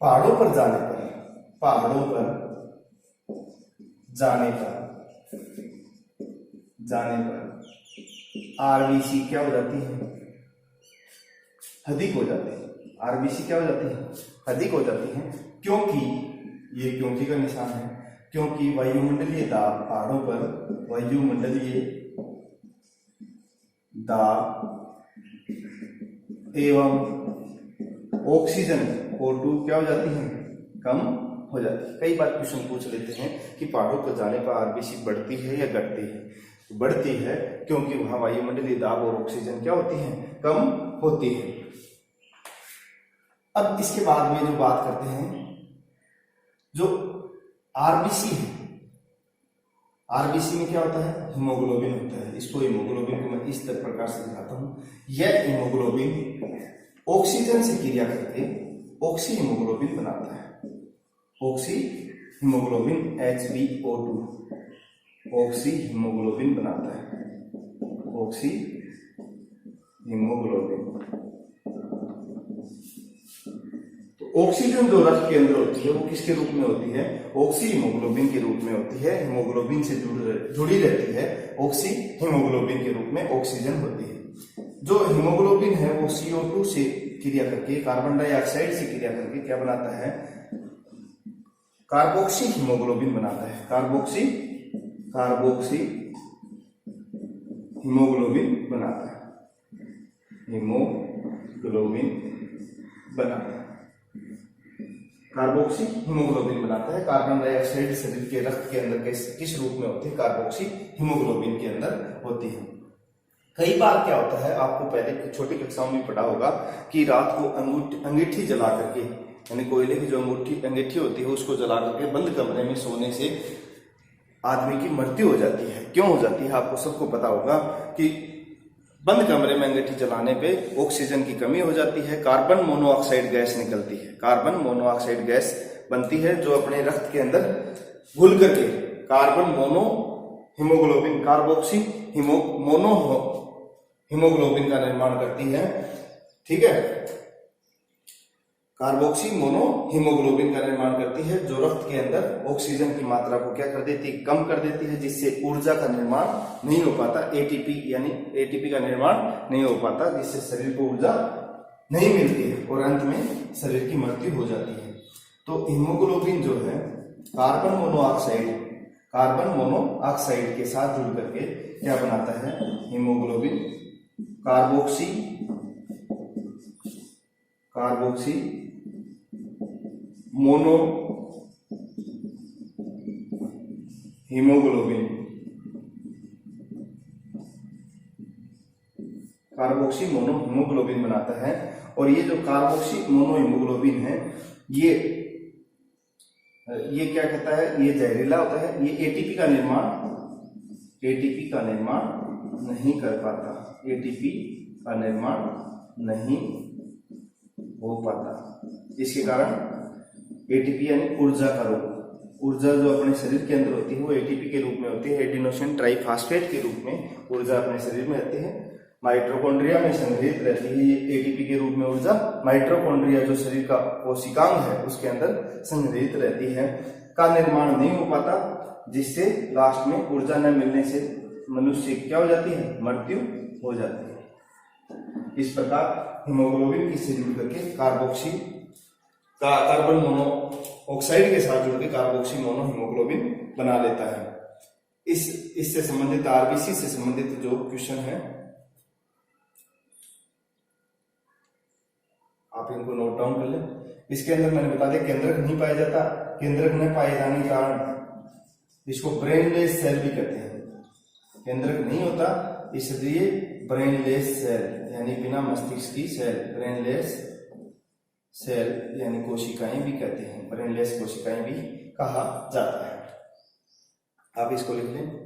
पहाड़ों पर जाने पर RBC क्या हो जाती है? अधिक हो जाती है। RBC क्या हो जाती है? अधिक हो जाती है, क्योंकि ये क्योंकि का निशान है, क्योंकि वायुमंडलीय दाब पहाड़ों पर, वायुमंडलीय दाब एवं ऑक्सीजन O2 क्या हो जाती है? कम हो जाती है। कई बार क्वेश्चन पूछ लेते हैं कि पहाड़ों पर जाने पर RBC बढ़ती है या घटती है? बढ़ती है, क्योंकि वहां वायुमंडलीय दाब और ऑक्सीजन क्या होती है? कम होती है। अब इसके बाद में जो बात करते हैं, जो RBC है, RBC में क्या होता है? हीमोग्लोबिन होता है। इसको हीमोग्लोबिन को मैं इस तरह प्रकार से दिखाता हूं। यह हीमोग्लोबिन ऑक्सीजन से क्रिया करके ऑक्सी हीमोग्लोबिन बनाता है। Oxy haemoglobin HbO2 oxy haemoglobin बनाता है। Oxy haemoglobin. ऑक्सीजन जो रक्त के अंदर होती है वो किसके रूप में होती है? ऑक्सी हीमोग्लोबिन के रूप में होती है। हीमोग्लोबिन से जुड़ी रहती है, ऑक्सी हीमोग्लोबिन के रूप में ऑक्सीजन होती है। जो हीमोग्लोबिन है वो CO2 से क्रिया करके, कार्बन डाइऑक्साइड से क्रिया करके क्या बनाता है? कार्बोक्सी हीमोग्लोबिन बनाता है। कार्बोक्सी हीमोग्लोबिन बनाता है। हीमोग्लोबिन बनाता है, कार्बोक्सी हीमोग्लोबिन बनाता है। कार्बन डाइऑक्साइड शरीर के रक्त के अंदर किस रूप में होती है? कार्बोक्सी हीमोग्लोबिन के अंदर होती है। कई बार क्या होता है, आपको पहले छोटी कक्षाओं में पढ़ा होगा कि रात को अंगीठी जला करके, यानी कोयले की जो अंगीठी होती है उसको जला करके बंद कमरे में सोने से आदमी की मृत्यु हो जाती है। क्यों हो जाती है? आपको सबको पता होगा कि बंद कमरे में अंगीठी जलाने पे ऑक्सीजन की कमी हो जाती है, कार्बन मोनोऑक्साइड गैस निकलती है। कार्बन मोनोऑक्साइड गैस बनती है जो अपने रक्त के अंदर घुल करके carbon mono haemoglobin, carboxy mono haemoglobin का निर्माण करती है। ठीक है, कार्बोक्सी मोनो हीमोग्लोबिन का निर्माण करती है, जो रक्त के अंदर ऑक्सीजन की मात्रा को क्या कर देती है? कम कर देती है, जिससे ऊर्जा का निर्माण नहीं हो पाता। एटीपी का निर्माण नहीं हो पाता, जिससे शरीर को ऊर्जा नहीं मिलती है और अंत में शरीर की मृत्यु हो जाती है। तो हीमोग्लोबिन जो है कार्बन मोनोऑक्साइड के साथ जुड़ करके क्या बनाता है? Haemoglobin carboxy mono haemoglobin, carboxy mono haemoglobin बनाता है। और ये जो कार्बोक्सी मोनो हीमोग्लोबिन है, ये ये क्या कहता है, ये जहरीला होता है, ये एटीपी का निर्माण नहीं कर पाता, एटीपी का निर्माण नहीं हो पाता। इसके कारण एटीपी यानी ऊर्जा का रूप, ऊर्जा जो अपने शरीर के अंदर होती है वो एटीपी के रूप में होती है, एडिनोसिन ट्राइफॉस्फेट के रूप में ऊर्जा अपने शरीर में रहती है। माइटोकॉन्ड्रिया में संग्रहित रहती है ये एटीपी के रूप में ऊर्जा। माइटोकॉन्ड्रिया जो शरीर का कोशिकांग है उसके अंदर संग्रहित रहती है, का निर्माण नहीं हो पाता, जिससे लास्ट में ऊर्जा न मिलने से मनुष्य क्या हो जाती है, मृत्यु हो जाती है। इस प्रकार हीमोग्लोबिन की से जुड़ करके कार्बन मोनोऑक्साइड के साथ जुड़ के कार्बोक्सी मोनो हीमोग्लोबिन बना लेता है। इससे संबंधित आरबीसी से संबंधित जो क्वेश्चन है आप इनको नोट डाउन कर लें। इसके अंदर मैंने बता दिया केंद्रक नहीं पाया जाता, केंद्रक न पाए जाने के कारण इसको ब्रेनलेस सेल भी कहते हैं। केंद्रक नहीं होता इसलिए ब्रेनलेस सेल यानी बिना मस्तिष्क की सेल, ब्रेनलेस सेल यानी कोशिकाएं भी कहते हैं, ब्रेनलेस कोशिकाएं भी कहा जाता है। आप इसको लिख लें।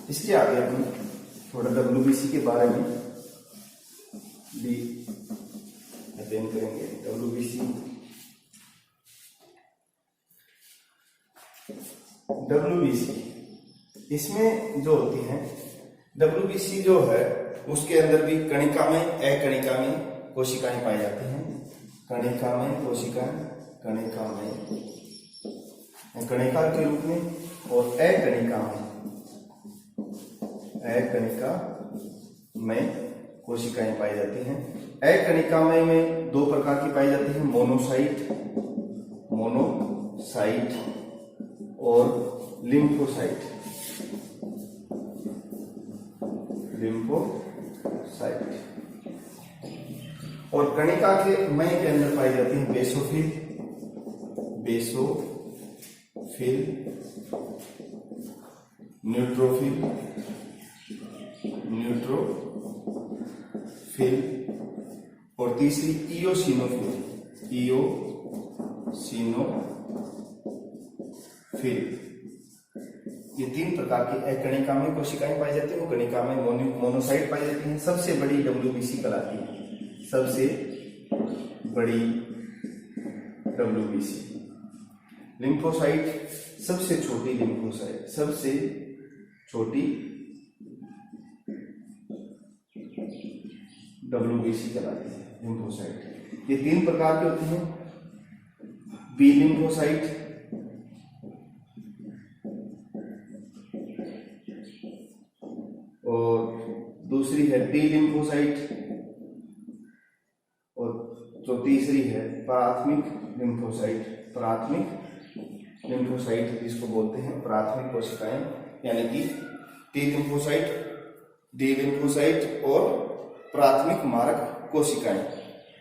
इसके आगे हम थोड़ा डब्ल्यूबीसी के बारे में भी अध्ययन करेंगे। डब्ल्यूबीसी इसमें जो होती है, डब्ल्यूबीसी जो है उसके अंदर भी कणिका में अकणिका में कोशिकाएं पाई जाती हैं। कणिका में कोशिकाएं, कणिका के रूप में, और अकणिका में कोशिकाएं पाई जाती हैं। अकणिका में दो प्रकार की पाई जाती हैं, मोनोसाइट और लिम्फोसाइट। और कणिका के मय के अंदर पाई जाती है बेसोफिल, न्यूट्रोफिल और तीसरी इयोसिनोफिल। ये तीन प्रकार की अकणिका में कोशिकाएं पाई जाती है, वो कणिका में मोनोसाइट पाई जाती है। सबसे बड़ी डब्ल्यूबीसी कहलाती है, सबसे बड़ी डब्ल्यूबीसी। लिम्फोसाइट सबसे छोटी डब्ल्यूबीसी कहलाती है, लिम्फोसाइट। ये तीन प्रकार की होती हैं, बी लिम्फोसाइट, और दूसरी है टी लिम्फोसाइट, और जो तीसरी है प्राथमिक लिम्फोसाइट जिसको बोलते हैं प्राथमिक कोशिकाएं, यानी कि टी लिम्फोसाइट, डी लिम्फोसाइट और प्राथमिक मारक कोशिकाएं,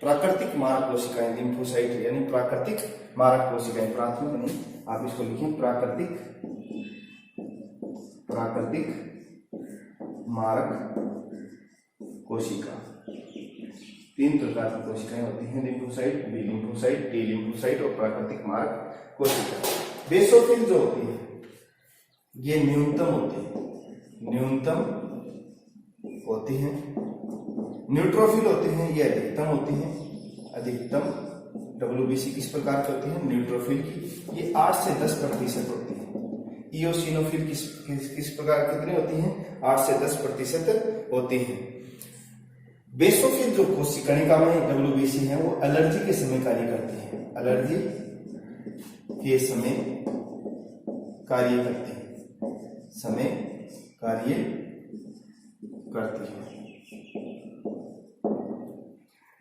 प्राकृतिक मारक कोशिकाएं। लिम्फोसाइट यानी प्राकृतिक मारक कोशिकाएं, प्राथमिक नहीं, आप इसको लिखिए प्राकृतिक मारक कोशिका। तीन प्रकार की कोशिकाएं होती हैं, lymphocyte, B lymphocyte, T lymphocyte और प्राकृतिक मारक कोशिका। बेसोफिल जो होती है ये न्यूनतम होती है, न्यूट्रोफिल होती हैं ये अधिकतम डब्ल्यूबीसी किस प्रकार की होती है, न्यूट्रोफिल की, ये 8 से 10% होती है। इयोसिनोफिल किस प्रकार कितनी होती हैं, 8 से 10% होती है। बेसोफिल जो कोशिका में डब्ल्यूबीसी है वो एलर्जी के समय कार्य करती है, कार्य करती है।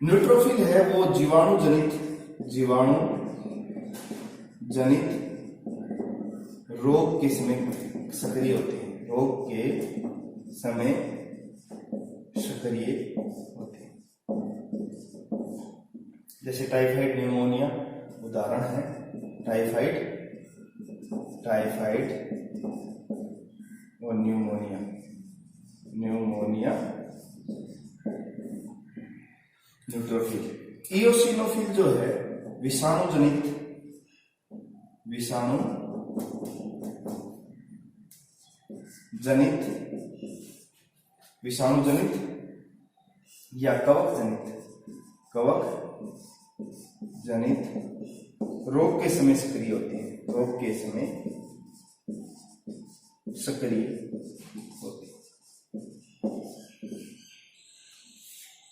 न्यूट्रोफिल है वो जीवाणु जनित रोग के समय सक्रिय होते हैं, जैसे टाइफाइड, निमोनिया उदाहरण है। टाइफाइड और न्यूमोनिया। न्यूट्रोफिल। इयोसिनोफिल जो है विषाणु जनित या कवक जनित रोग के समय सक्रिय होते हैं।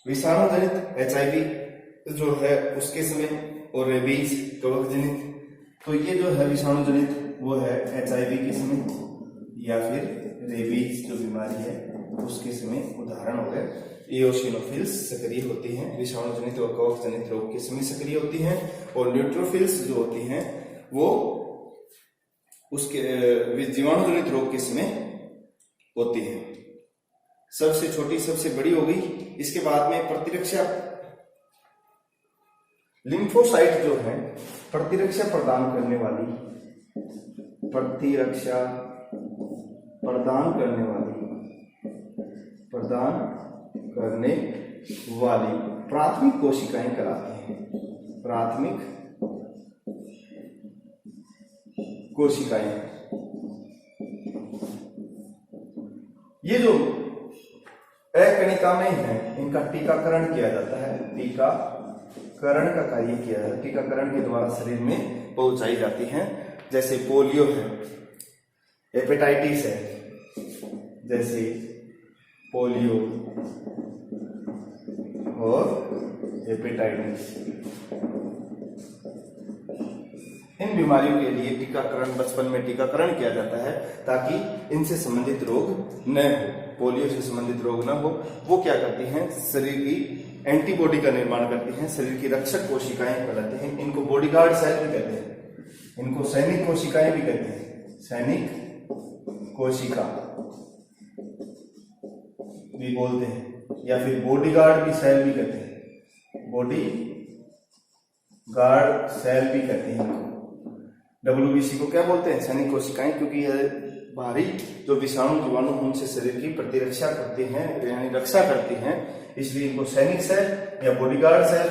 विषाणु जनित HIV जो है उसके समय, और रेबीज कवक जनित, तो ये जो है विषाणु जनित वो है HIV के समय या फिर रेबीज जो बीमारी है उसके समय उदाहरण हो गए। इयोसिनोफिल्स सक्रिय होती हैं विषाणु जनित और कवक जनित रोग के समय सक्रिय होती हैं, और न्यूट्रोफिल्स जो होती हैं वो उसके जीवाणु जनित रोग के समय होती हैं। सबसे छोटी सबसे बड़ी हो गई। इसके बाद में प्रतिरक्षा लिम्फोसाइट जो है प्रतिरक्षा प्रदान करने वाली प्राथमिक कोशिकाएं कहलाती हैं। प्राथमिक कोशिकाएं ये जो अकणिकामय है इनका टीकाकरण किया जाता है। टीकाकरण का कार्य किया जाता है। टीकाकरण के द्वारा शरीर में पहुंचाई जाती हैं। जैसे पोलियो है, हेपेटाइटिस है, जैसे पोलियो और हेपेटाइटिस, इन बीमारियों के लिए टीकाकरण बचपन में टीकाकरण किया जाता है ताकि इनसे संबंधित रोग न हो, पोलियो से संबंधित रोग न हो। वो क्या करती हैं, शरीर की एंटीबॉडी का निर्माण करती हैं, शरीर की रक्षक कोशिकाएं कहलाती हैं। इनको बॉडीगार्ड सेल भी कहते हैं, इनको सैनिक कोशिकाएं भी कहते हैं, सैनिक कोशिका भी बोलते हैं, या फिर बॉडीगार्ड भी सेल भी कहते हैं, बॉडीगार्ड सेल भी कहते हैं। WBC को क्या बोलते हैं, सैनिक कोशिकाएं, क्योंकि यह बाहरी जो विषाणु जीवाणु उनसे शरीर की प्रतिरक्षा करते हैं, यानी रक्षा करती हैं, इसलिए इनको सैनिक सेल या बॉडीगार्ड सेल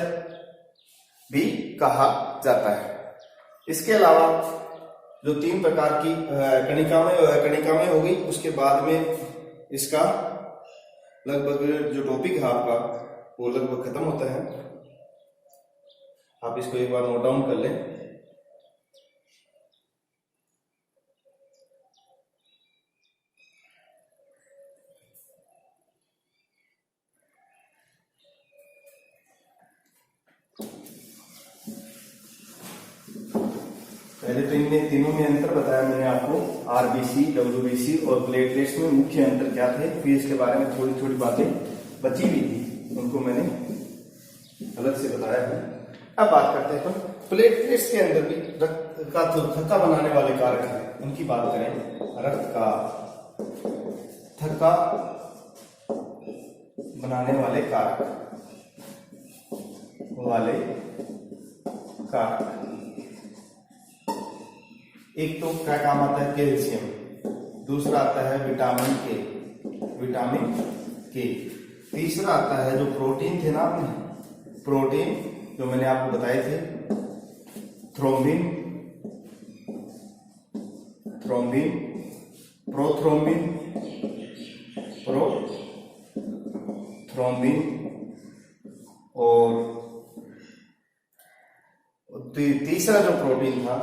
भी कहा जाता है। इसके अलावा जो 3 प्रकार की कणिकामय हो गई, उसके बाद में इसका लगभग जो टॉपिक है आपका वो लगभग खत्म होता है। आप इसको एक बार नोट डाउन कर लें। पहले तो इनमें तीनों में अंतर बताया मैंने आपको, RBC, WBC और प्लेटलेट्स में मुख्य अंतर क्या थे। फिर इसके बारे में थोड़ी थोड़ी बातें बची हुई थी, उनको मैंने अलग से बताया है। अब बात करते हैं अपन प्लेटलेट्स के अंदर भी रक्त का थक्का बनाने वाले कारक हैं, उनकी बात करें। रक्त का थक्का बनाने वाले कारक एक तो क्या काम आता है, कैल्शियम। दूसरा आता है विटामिन के। तीसरा आता है जो प्रोटीन थे ना आपने, प्रोटीन जो मैंने आपको बताए थे, थ्रोम्बिन, प्रोथ्रोम्बिन और तीसरा जो प्रोटीन था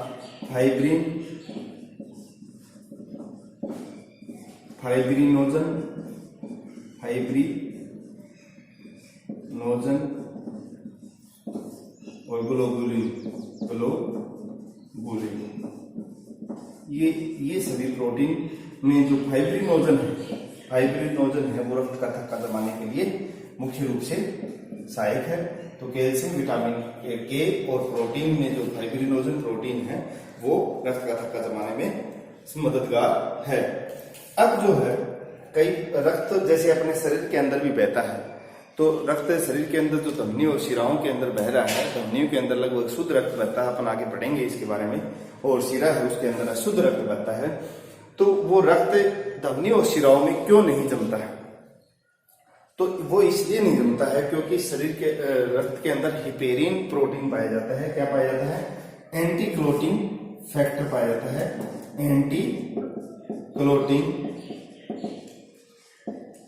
फाइब्रिनोजन और ग्लोबुलिन। ये सभी प्रोटीन में जो फाइब्रिनोजन है वो रक्त का थक्का दबाने के लिए मुख्य रूप से सहायक है। तो कैल्शियम, विटामिन के और प्रोटीन में जो फाइब्रिनोजन प्रोटीन है वो रक्त का थक्का दबाने में मददगार है। अब जो है कई रक्त जैसे अपने शरीर के अंदर भी बहता है, तो रक्त शरीर के अंदर जो धमनी और शिराओं के अंदर बह रहा है, धमनियों के अंदर लगभग शुद्ध रक्त बहता है, अपन आगे पढ़ेंगे इसके बारे में। और शिरा है उसके अंदर अशुद्ध रक्त बहता है, तो वो रक्त धमनी और शिराओं में क्यों नहीं जमता है? तो वो इसलिए नहीं जमता है क्योंकि शरीर के रक्त के अंदर हिपेरिन प्रोटीन पाया जाता है। क्या पाया जाता है? एंटी क्लोटिंग फैक्टर पाया जाता है। एंटी क्लोटिंग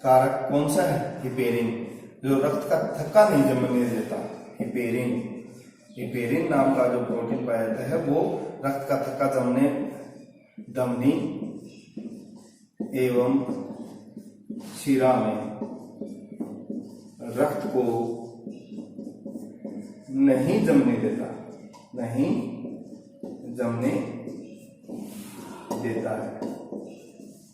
कारक कौन सा है? हिपेरिन, जो रक्त का थक्का नहीं जमने देता। हिपेरिन, हिपेरिन नाम का जो प्रोटीन पाया जाता है वो रक्त का थक्का जमने धमनी एवं शिरा में रक्त को नहीं जमने देता, नहीं जमने देता है।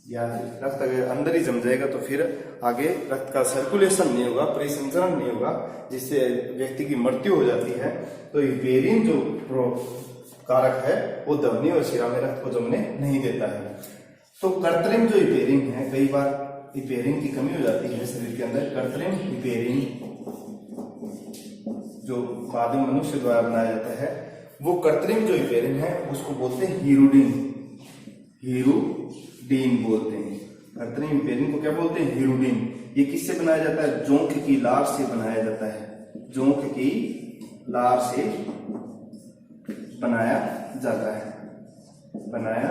या फिर रक्त अगर अंदर ही जम जाएगा तो फिर आगे रक्त का सर्कुलेशन नहीं होगा, परिसंचरण नहीं होगा, जिससे व्यक्ति की मृत्यु हो जाती है। तो हिपेरिन जो कारक है वो धमनी और शिरा में रक्त को जमने नहीं देता है। तो कृत्रिम जो हिपेरिन है, कई बार हिपेरिन की कमी हो जाती है शरीर के अंदर। कृत्रिम हिपेरिन जो बाद में मनुष्य द्वारा बनाया जाता है, वो कृत्रिम जो हिपेरिन है उसको बोलते हैं हीरोडिन। हीरोडिन बोलते हैं। कृत्रिम हिपेरिन को क्या बोलते हैं? हीरोडिन। ये किससे बनाया जाता है? जोंक की लार से बनाया जाता है। जोंक की लार से बनाया जाता है, बनाया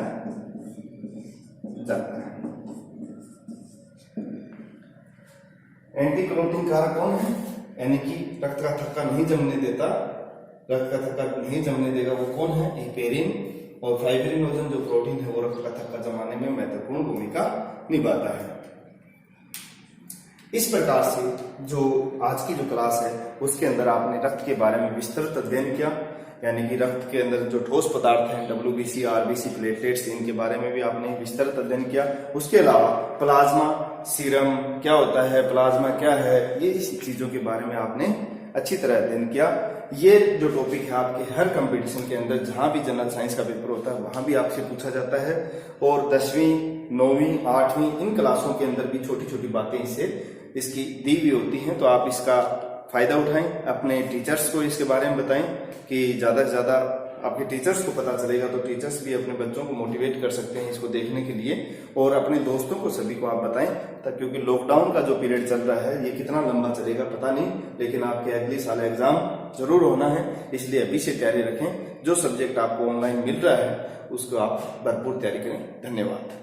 जाता है। एंटी क्लोटिंग कारक कौन है? यानी कि रक्त का थक्का नहीं जमने देता, रक्त का थक्का नहीं जमने देगा, वो कौन है? हिपेरिन। और फाइब्रिनोजन जो प्रोटीन है वो रक्त का थक्का जमाने में महत्वपूर्ण भूमिका निभाता है। इस प्रकार से जो आज की जो क्लास है उसके अंदर आपने रक्त के बारे में विस्तृत अध्ययन किया, यानी कि रक्त के अंदर जो ठोस पदार्थ हैं WBC, RBC, प्लेटलेट्स, इनके बारे में भी आपने विस्तृत अध्ययन किया। उसके अलावा प्लाज्मा, सीरम क्या होता है, प्लाज्मा क्या है, ये इस चीजों के बारे में आपने अच्छी तरह अध्ययन किया। ये जो टॉपिक है आपके हर कंपटीशन के अंदर जहां भी जनरल साइंस का पेपर होता है वहां भी आपसे पूछा जाता है। और 10वीं, 9वीं, 8वीं इन क्लासों के अंदर भी छोटी छोटी बातें इसकी दी हुई होती हैं। तो आप इसका फायदा उठाएं, अपने टीचर्स को इसके बारे में बताएं कि ज्यादा से ज्यादा आपके टीचर्स को पता चलेगा तो टीचर्स भी अपने बच्चों को मोटिवेट कर सकते हैं इसको देखने के लिए। और अपने दोस्तों को, सभी को आप बताएं, तब क्योंकि लॉकडाउन का जो पीरियड चल रहा है ये कितना लंबा चलेगा पता नहीं, लेकिन आपके अगले साल एग्जाम जरूर होना है, इसलिए अभी से तैयारी रखें। जो सब्जेक्ट आपको ऑनलाइन मिल रहा है उसको आप भरपूर तैयारी करें। धन्यवाद।